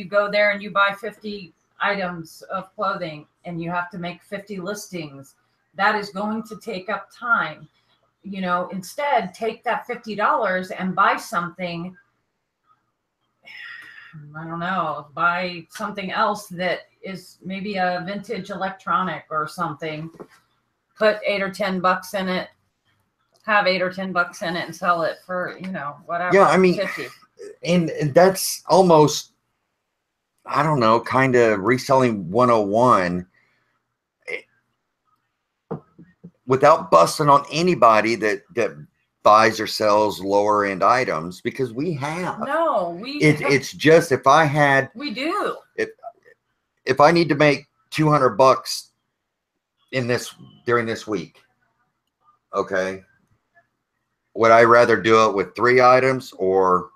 go there and you buy 50 items of clothing and you have to make 50 listings. That is going to take up time. You know, instead take that $50 and buy something. I don't know, buy something else that is maybe a vintage electronic or something. Put $8 or $10 in it. Have $8 or $10 in it and sell it for, you know, whatever. Yeah, I mean, 50. And that's almost, I don't know, kind of reselling 101 without busting on anybody that buys or sells lower end items, because we have. No, it's just, if I had, we do. If I need to make $200 during this week, okay, would I rather do it with 3 items or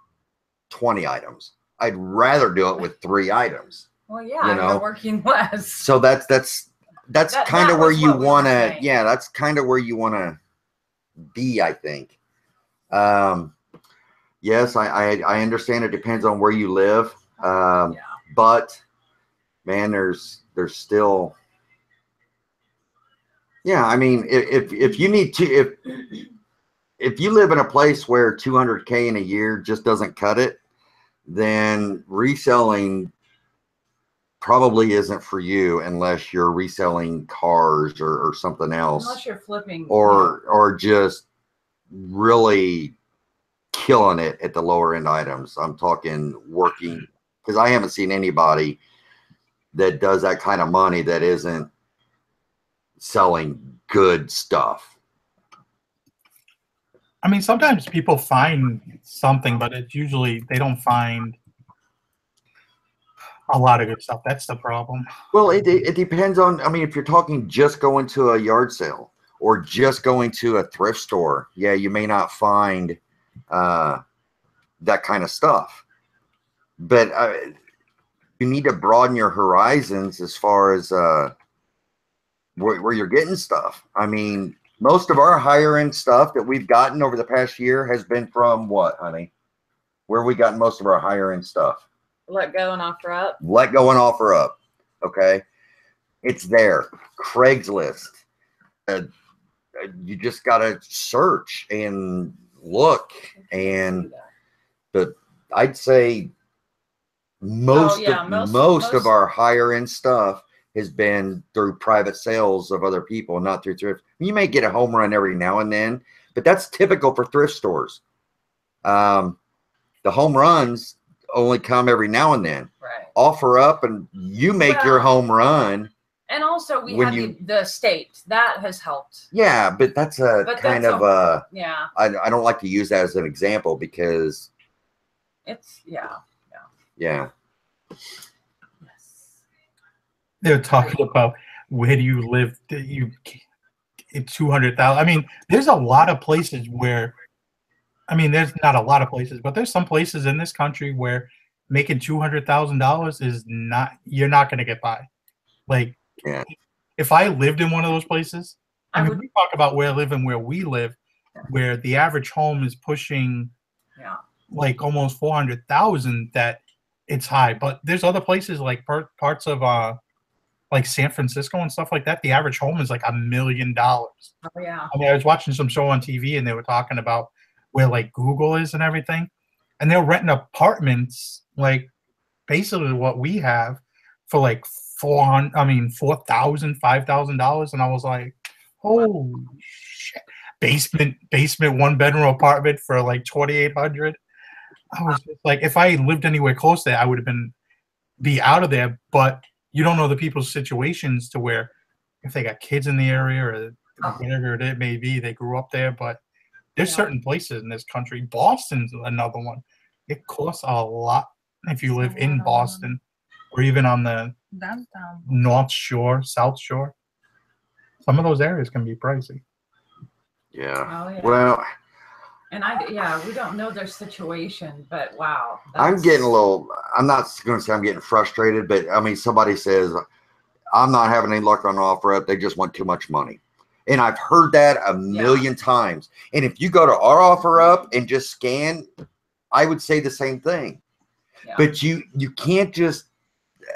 20 items? I'd rather do it with 3 items. Well, yeah, you're working less. So that's kind of where you want to. Yeah, that's kind of where you want to be, I think. Yes, I understand it depends on where you live. But man, there's still. Yeah, I mean, if you need to, if you live in a place where $200K in a year just doesn't cut it, then reselling probably isn't for you unless you're reselling cars or something else. Unless you're flipping. Or just really killing it at the lower end items. I'm talking working, because I haven't seen anybody that does that kind of money that isn't selling good stuff. I mean, sometimes people find something, but it's usually they don't find a lot of good stuff. That's the problem. Well, it depends on, I mean, if you're talking just going to a yard sale or just going to a thrift store, yeah, you may not find that kind of stuff. But you need to broaden your horizons as far as where you're getting stuff. I mean, Most of our higher end stuff that we've gotten over the past year has been from what, honey? Where have we gotten most of our higher end stuff? Let Go and Offer Up. Let Go and Offer Up. Okay. It's there. Craigslist. You just got to search and look. But I'd say most of our higher end stuff has been through private sales of other people, not through thrift. You may get a home run every now and then, but that's typical for thrift stores. The home runs only come every now and then. Right. Offer Up and you make your home run. And also we have the state that has helped. Yeah, but that's I don't like to use that as an example because it's yeah. They're talking about where do you live? It's 200,000. I mean, there's a lot of places where, I mean, there's not a lot of places, but there's some places in this country where making $200,000 is not. You're not going to get by. Like, if I lived in one of those places, I mean, we talk about where I live and where we live, where the average home is pushing, like almost 400,000. That it's high, but there's other places like parts of like San Francisco and stuff like that. The average home is like $1 million. Oh yeah. I mean, I was watching some show on TV and they were talking about where like Google is and everything, and they're renting apartments like basically what we have for like $4,000, $5,000, and I was like, holy shit! Basement 1-bedroom apartment for like $2,800. I was just like, if I lived anywhere close there, I would have be out of there. But you don't know the people's situations to where if they got kids in the area or whatever it may be, they grew up there. But there's certain places in this country. Boston's another one. It costs a lot if you live in Boston or even on the downtown North Shore, South Shore. Some of those areas can be pricey. Yeah. Oh, yeah. Well, and we don't know their situation, but wow. I'm getting a little, I'm not going to say I'm getting frustrated, but I mean, somebody says, I'm not having any luck on Offer Up. They just want too much money. And I've heard that a million times. And if you go to our Offer Up and just scan, I would say the same thing. Yeah. But you can't just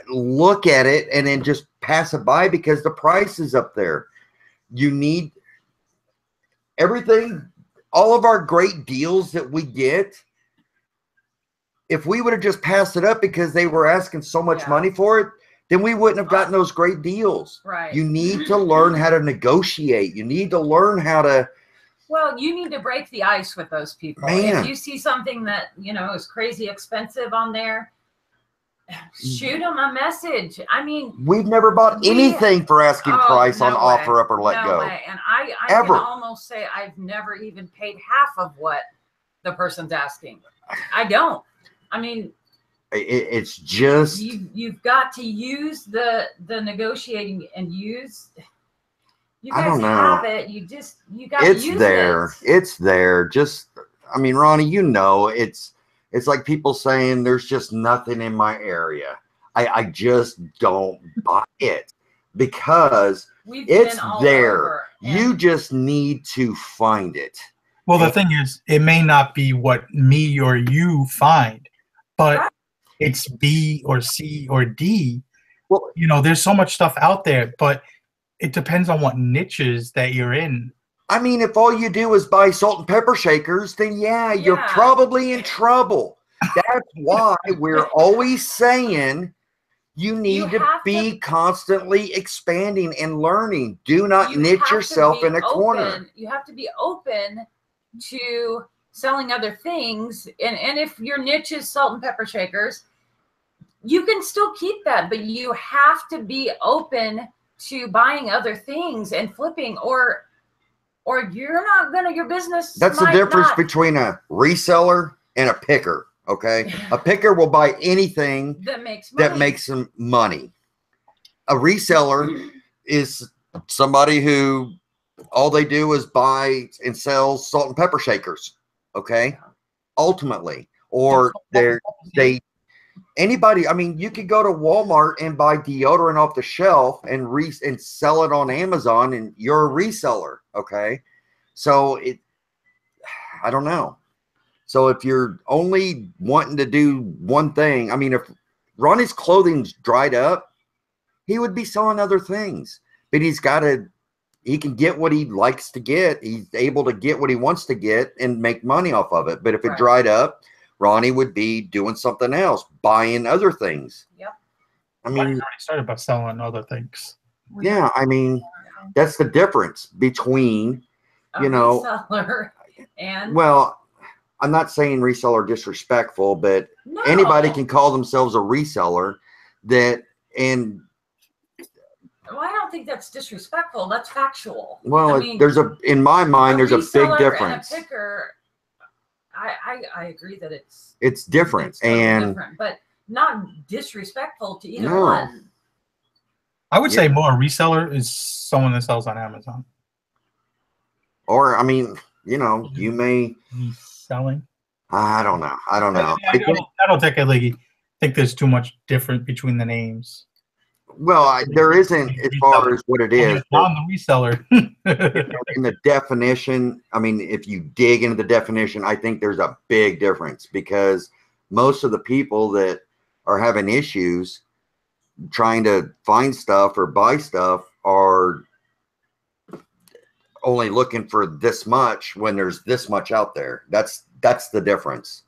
look at it and then just pass it by because the price is up there. You need everything. All of our great deals that we get, if we would have just passed it up because they were asking so much money for it, then we wouldn't have gotten those great deals. Right. You need to learn how to negotiate. You need to learn how to. Well, you need to break the ice with those people. Man. If you see something that, is crazy expensive on there, shoot them a message. I mean, we've never bought anything for asking price on Offer Up or Let Go. Way. And I can almost say I've never even paid half of what the person's asking. I don't. I mean, it's just you've got to use the negotiating and use. You guys I don't know. have it. You got to use it. It's there. Just, I mean, Ronnie, it's like people saying there's just nothing in my area. I just don't buy it because it's there. You just need to find it. Well, the thing is, it may not be what me or you find, but it's B or C or D. Well, there's so much stuff out there, but it depends on what niches that you're in. I mean, if all you do is buy salt and pepper shakers, then you're probably in trouble. That's why we're always saying you need to be constantly expanding and learning. Do not niche yourself in a corner. You have to be open to selling other things. And if your niche is salt and pepper shakers, you can still keep that, but you have to be open to buying other things and flipping or you're not gonna, your business. That's the difference between a reseller and a picker. Okay. A picker will buy anything that makes them money. A reseller is somebody who all they do is buy and sell salt and pepper shakers. Okay. Ultimately, or anybody, I mean, you could go to Walmart and buy deodorant off the shelf and sell it on Amazon, and you're a reseller. Okay. So I don't know. So if you're only wanting to do one thing, I mean, if Ronnie's clothing's dried up, he would be selling other things, but he can get what he likes to get. He's able to get what he wants to get and make money off of it. But if it dried up, Ronnie would be doing something else, buying other things. Yep. I mean, already started by selling other things. Yeah, I mean, that's the difference between, reseller and. Well, I'm not saying reseller disrespectful, but No. anybody can call themselves a reseller. Well, I don't think that's disrespectful. That's factual. Well, I mean, in my mind, there's a big difference. And a picker, I agree that it's different, it's totally and different, but not disrespectful to either No. one. I would say more reseller is someone that sells on Amazon. Or, I mean, you may selling. I don't know. I don't think there's too much difference between the names. Well, there isn't as far as what it is. I'm the reseller. In the definition, I mean, if you dig into the definition, I think there's a big difference, because most of the people that are having issues trying to find stuff or buy stuff are only looking for this much when there's this much out there. That's the difference.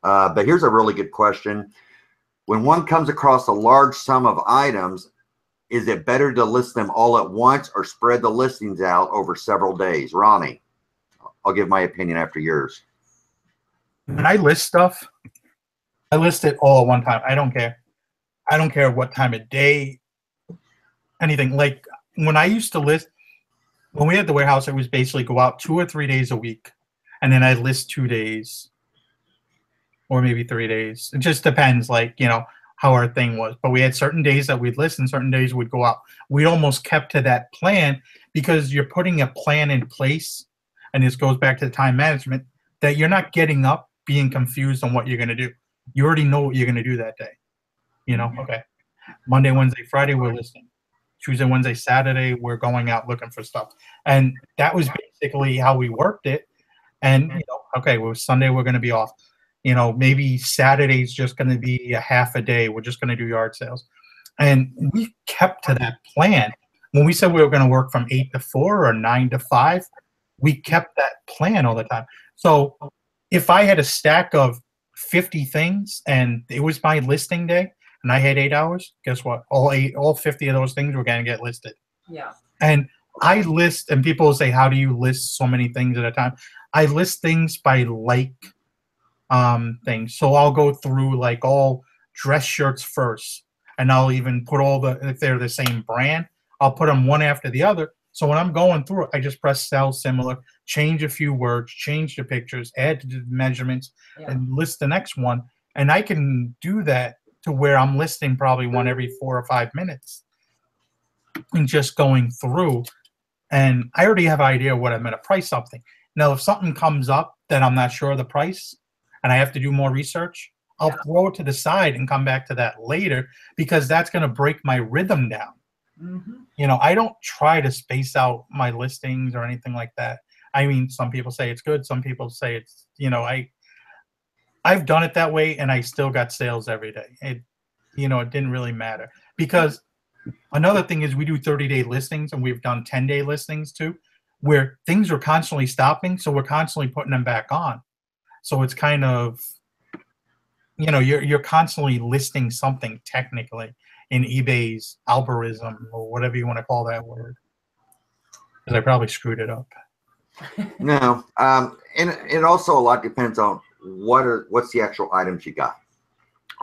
But here's a really good question. When one comes across a large sum of items, is it better to list them all at once or spread the listings out over several days? Ronnie, I'll give my opinion after yours. When I list stuff, I list it all at one time. I don't care. I don't care what time of day, anything. Like when I used to list, when we had the warehouse, it was basically go out 2 or 3 days a week, and then I'd list 2 days or maybe 3 days. It just depends, how our thing was. But we had certain days that we'd list and certain days we'd go out. We almost kept to that plan, because you're putting a plan in place, and this goes back to the time management, that you're not getting up being confused on what you're going to do. You already know what you're going to do that day. Okay. Monday, Wednesday, Friday, we're listing. Tuesday, Wednesday, Saturday, we're going out looking for stuff. And that was basically how we worked it. And, okay, well, Sunday we're going to be off. Maybe Saturday's just going to be a half a day. We're just going to do yard sales. And we kept to that plan. When we said we were going to work from 8 to 4 or 9 to 5, we kept that plan all the time. So if I had a stack of 50 things and it was my listing day and I had 8 hours, guess what? All 50 of those things were going to get listed. Yeah. And I list, and people will say, how do you list so many things at a time? I list things by things. So I'll go through all dress shirts first, and I'll even put if they're the same brand, I'll put them one after the other. So when I'm going through it, I just press sell similar, change a few words, change the pictures, add to the measurements, and list the next one. And I can do that to where I'm listing probably one every 4 or 5 minutes and just going through. And I already have an idea what I'm going to price something. Now, if something comes up that I'm not sure of the price and I have to do more research, I'll throw it to the side and come back to that later, because that's going to break my rhythm down. Mm-hmm. I don't try to space out my listings or anything like that. I mean, some people say it's good. Some people say it's, I've done it that way, and I still got sales every day. It didn't really matter, because another thing is we do 30-day listings, and we've done 10-day listings too, where things are constantly stopping. So we're constantly putting them back on. So it's kind of, you're constantly listing something technically in eBay's algorithm, or whatever you want to call that word, because I probably screwed it up. No, and it also a lot depends on what's the actual items you got.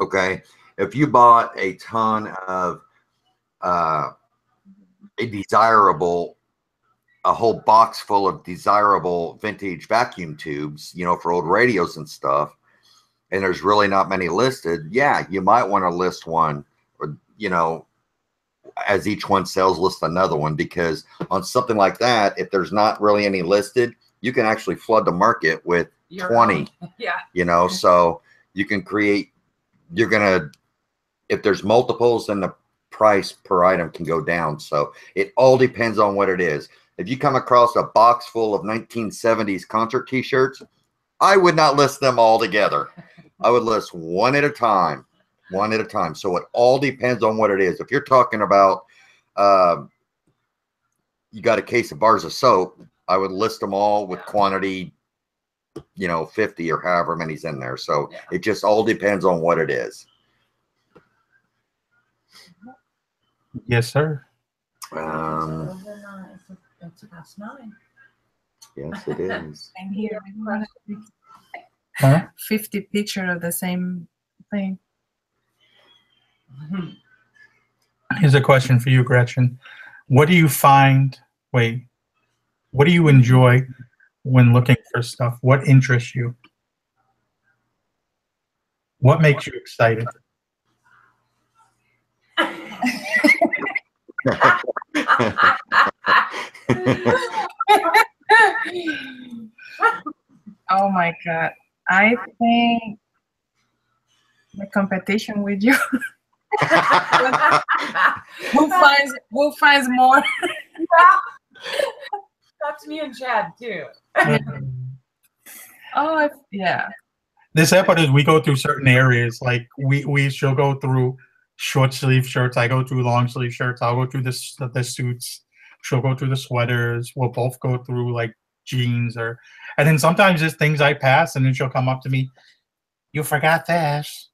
Okay, if you bought a ton of a whole box full of desirable vintage vacuum tubes, for old radios and stuff, and there's really not many listed, you might want to list one, or as each one sells, list another one, because on something like that, if there's not really any listed, you can actually flood the market with 20. So you can create, you're going to if there's multiples, then the price per item can go down. So it all depends on what it is. If you come across a box full of 1970s concert t-shirts, I would not list them all together. I would list one at a time. So it all depends on what it is. If you're talking about you got a case of bars of soap, I would list them all with quantity, 50 or however many's in there. So it just all depends on what it is. Yes, sir. It's past 9. Yes, it is. And here, Huh? 50 pictures of the same thing. Here's a question for you, Gretchen. What do you enjoy when looking for stuff? What interests you? What makes you excited? Oh my God. I think the competition with you. Who finds more? That's me and Chad too. Oh yeah. This episode, we go through certain areas. Like she'll go through short sleeve shirts. I go through long sleeve shirts. I'll go through the suits. She'll go through the sweaters. We'll both go through like jeans and then sometimes there's things I pass and then she'll come up to me. You forgot this.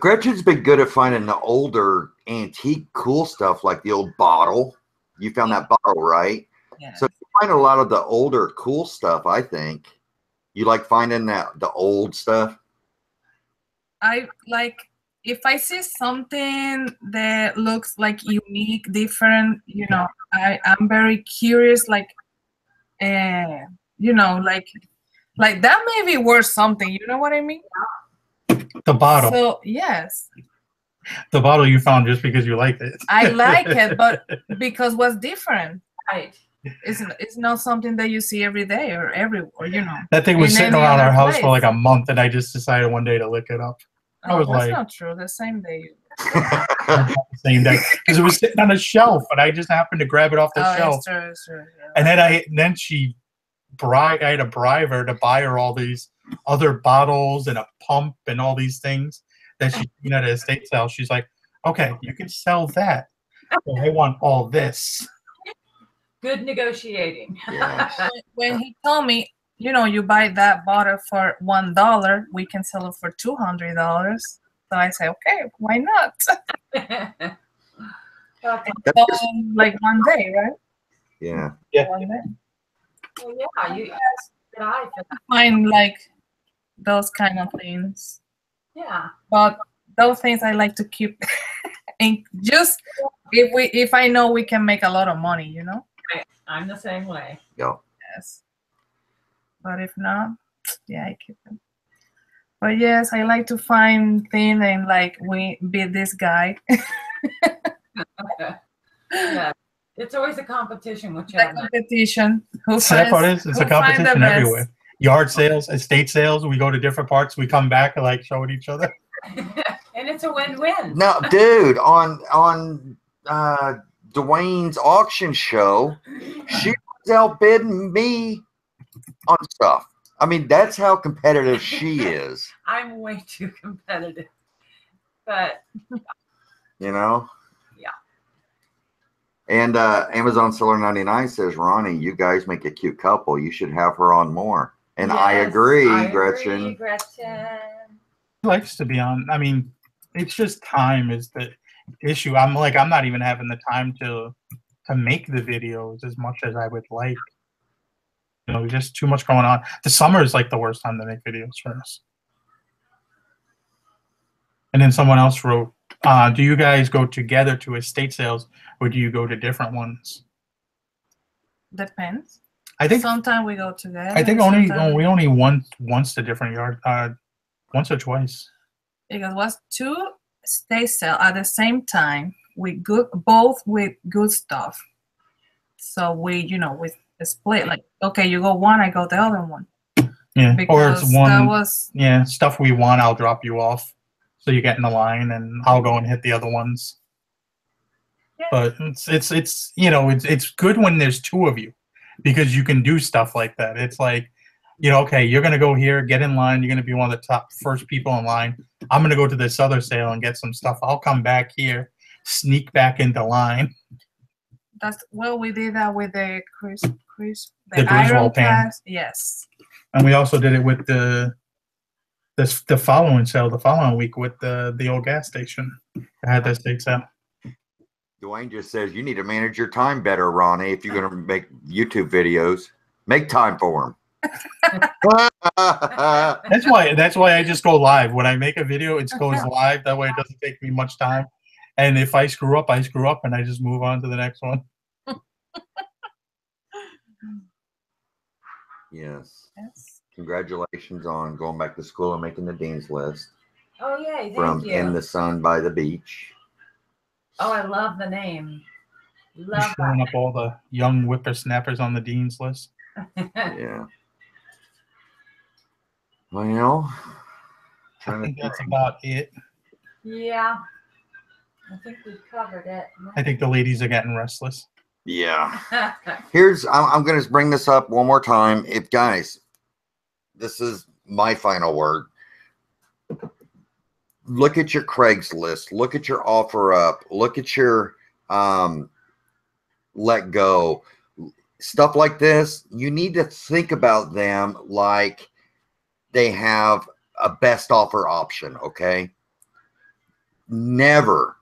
Gretchen's been good at finding the older antique cool stuff like the old bottle. You found that bottle, right? Yeah. So you find a lot of the older cool stuff, I think. You like finding the old stuff? I like if I see something that looks like unique, different, I'm very curious, like that may be worth something, you know what I mean? The bottle. So yes. The bottle you found just because you liked it. I like it, but because what's different. Right. It's not something that you see every day or everywhere, That thing was sitting around our house for like a month, and I just decided one day to look it up. I was that's like, not true. The same day. the same day, because it was sitting on a shelf, and I just happened to grab it off the shelf. It's true. And then I had to bribe her to buy her all these other bottles and a pump and all these things that she's seen at an estate sale. She's like, okay, you can sell that. But I want all this. Good negotiating. Yes. When he told me, you buy that bottle for $1, we can sell it for $200. So I say, okay, why not? Like one day, right? Yeah. One day. Well, yeah, you Find like those kind of things. Yeah. But those things I like to keep, and just if I know we can make a lot of money, I'm the same way. Yeah. Yes. But if not, yeah, I keep them. But yes, I like to find things and like we beat this guy. Yeah. It's always a competition with The competition. It's a competition everywhere. Yard sales, estate sales, we go to different parts, we come back and like showing each other. And it's a win-win. No, dude, on Dwayne's auction show, she was outbidding me on stuff. I mean, that's how competitive she is. I'm way too competitive. But Yeah. And Amazon Seller 99 says, Ronnie, you guys make a cute couple. You should have her on more. And yes, I agree, Gretchen. She likes to be on. I mean, it's just time is the issue. I'm not even having the time to make the videos as much as I would like. Just too much going on. The summer is like the worst time to make videos for us. And then someone else wrote, do you guys go together to estate sales or do you go to different ones? Depends. I think sometimes we go together. I think we only once to different yard, once or twice. Because it was 2 estate sales at the same time both with good stuff. So we split, like, okay, you go one, I go the other one. Yeah, because or it's one. Stuff we want, I'll drop you off. So you get in the line, and I'll go and hit the other ones. Yeah. But it's you know, it's good when there's two of you, because you can do stuff like that. It's like, you know, okay, you're gonna go here, get in line. You're gonna be one of the top first people in line. I'm gonna go to this other sale and get some stuff. I'll come back here, sneak back into line. That's well, we did that with the The iron Griswold pan. class. Yes. And we also did it with the following sale, the following week with the old gas station. I had that estate sale. Dwayne just says you need to manage your time better, Ronnie. If you're going to make YouTube videos, make time for them. That's why I just go live. When I make a video, it goes live. That way it doesn't take me much time. And if I screw up, I screw up, and I just move on to the next one. Yes. Yes. Congratulations on going back to school and making the dean's list. Oh yay! From Thank you. In the Sun by the Beach. Oh, I love the name. Love Showing up all the young whippersnappers on the dean's list. that. Yeah. Well, I think that's about it. Yeah. I think we've covered it. I think the ladies are getting restless. yeah. I'm going to bring this up one more time. If guys, this is my final word. Look at your Craigslist. Look at your OfferUp. Look at your Let Go. Stuff like this. You need to think about them like they have a best offer option. Okay. Never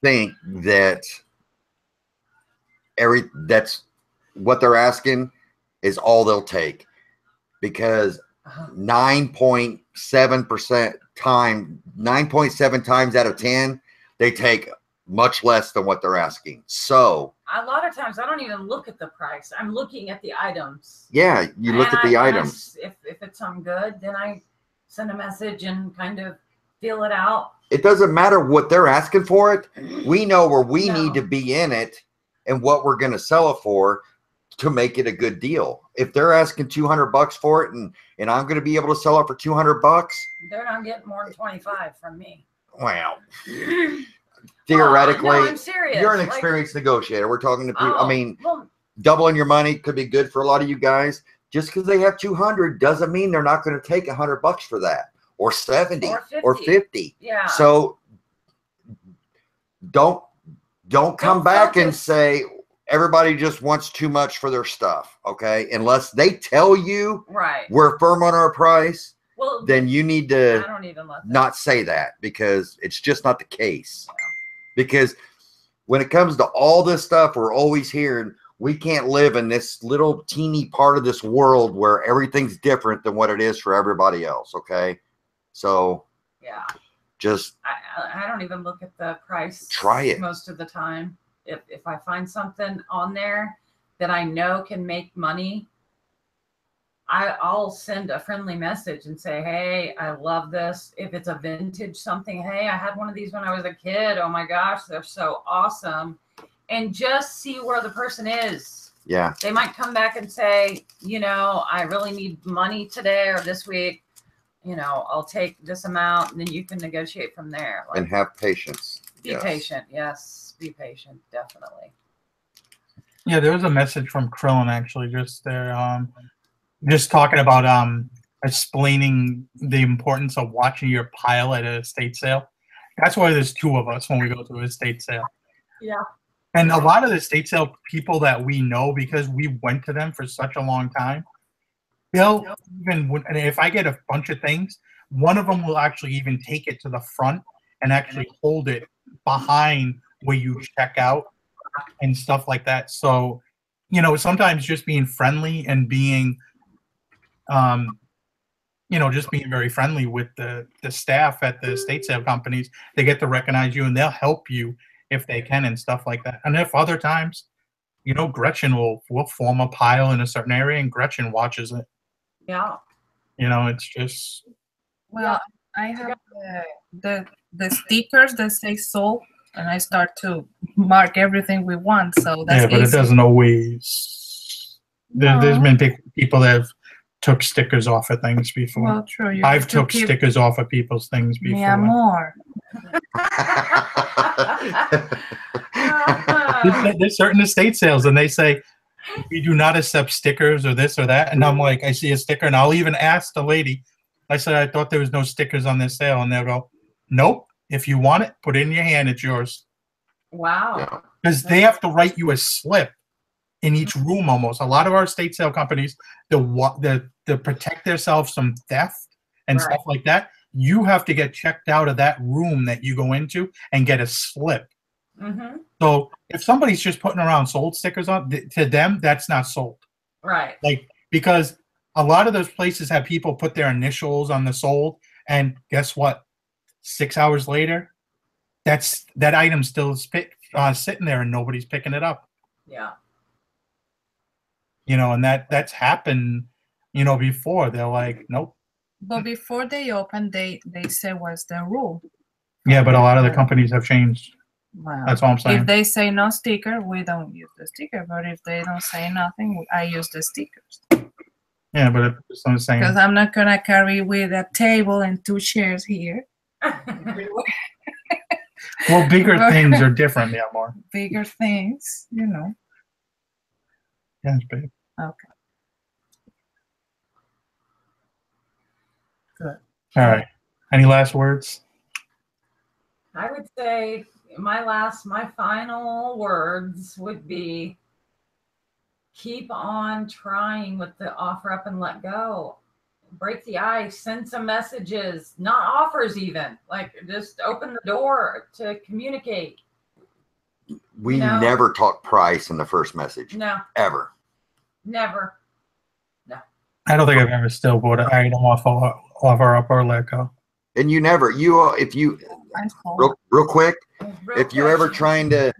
think that that's what they're asking is all they'll take, because 9.7 times out of 10 they take much less than what they're asking. So a lot of times I don't even look at the price. I'm looking at the items. yeah, you look at the items. If it's something good, then I send a message and kind of feel it out. It doesn't matter what they're asking for it. We know where we need to be in it and what we're going to sell it for to make it a good deal. If they're asking $200 for it and I'm going to be able to sell it for $200, they're not getting more than 25 from me. Wow. Theoretically, no, I'm serious. You're an experienced negotiator. We're talking to people. Oh, I mean, doubling your money could be good for a lot of you guys. Just because they have 200 doesn't mean they're not going to take $100 for that, or 70 or 50. Yeah. So don't come back and say everybody just wants too much for their stuff. Okay. Unless they tell you we're firm on our price, well, then you need to not say that, because it's just not the case. Yeah. Because when it comes to all this stuff, we're always hearing we can't live in this little teeny part of this world where everything's different than what it is for everybody else. Okay. So yeah, just I don't even look at the price. Try it most of the time. If I find something on there that I know can make money, I'll send a friendly message and say, hey, I love this. If it's a vintage something, hey, I had one of these when I was a kid. Oh my gosh, they're so awesome. And just see where the person is. Yeah. They might come back and say, you know, I really need money today or this week. You know, I'll take this amount, and then you can negotiate from there. And have patience. Be patient. Yes. Be patient. Definitely. Yeah. There was a message from Krillin actually just there. Just talking about explaining the importance of watching your pile at an estate sale. That's why there's two of us when we go to an estate sale. Yeah. And a lot of the estate sale people that we know, because we went to them for such a long time, they'll even, and if I get a bunch of things, one of them will actually even take it to the front and actually hold it behind where you check out and stuff like that. So, you know, sometimes just being friendly and being you know, just being very friendly with the staff at the estate sale companies, they get to recognize you and they'll help you if they can and stuff like that. And if other times, you know, Gretchen will form a pile in a certain area and Gretchen watches it. Yeah. You know, it's just. Well, I have the stickers that say sold, and I start to mark everything we want. So that's yeah, but easy. it doesn't always. There's been people that have took stickers off of things before. Well, true. You I've have to took keep stickers off of people's things mi before. amor. There's certain estate sales, and they say we do not accept stickers or this or that. And I'm like, I see a sticker, and I'll even ask the lady. I said, I thought there was no stickers on this sale, and they'll go, nope. If you want it, put it in your hand. It's yours. Wow. Because they have to write you a slip in each room almost. A lot of our estate sale companies, to protect themselves from theft and stuff like that, you have to get checked out of that room that you go into and get a slip. Mm-hmm. So if somebody's just putting around sold stickers on, to them, that's not sold. Right. Like, because a lot of those places have people put their initials on the sold, and guess what? 6 hours later, that item's still sitting there and nobody's picking it up. Yeah. You know, and that's happened, you know, before. They're like, nope. But before they open, they say what's the rule. Yeah, but a lot of the companies have changed. Well, That's all I'm saying. if they say no sticker, we don't use the sticker. But if they don't say nothing, I use the stickers. Yeah, but it's what I'm saying. Because I'm not gonna carry with a table and 2 chairs here. Well, bigger things are different, yeah, more. Bigger things, you know. Yeah, it's big. Okay. Good. All right. Any last words? I would say my final words would be keep on trying with the offer up and let go. Break the ice, send some messages, not offers even. Like, just open the door to communicate. We never talk price in the first message. No. Ever. Never. No. I don't think I've ever still bought an item offer up or let go. And you never, if you, real quick, if you're ever trying to,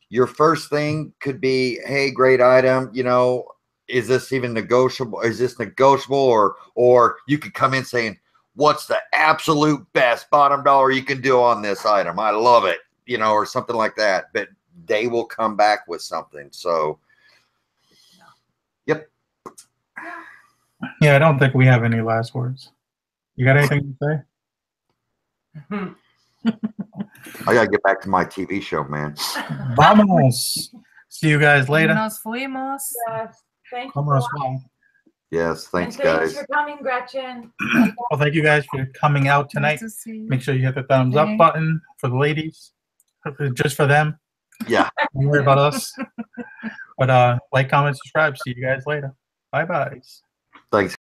your first thing could be, hey, great item, you know, is this even negotiable? Is this negotiable? Or you could come in saying, what's the absolute best bottom dollar you can do on this item? I love it, you know, or something like that. But they will come back with something. So, yep. Yeah, I don't think we have any last words. You got anything to say? I got to get back to my TV show, man. Vamos. See you guys later. Nos fuimos. Yes. Thank you. Vámonos, wow. Yes, thanks, And thanks guys. for coming, Gretchen. Well, thank you guys for coming out tonight. Nice to see you. Make sure you hit the thumbs up button for the ladies, just for them. Yeah. Don't worry about us. But like, comment, subscribe. See you guys later. Bye-bye. Thanks.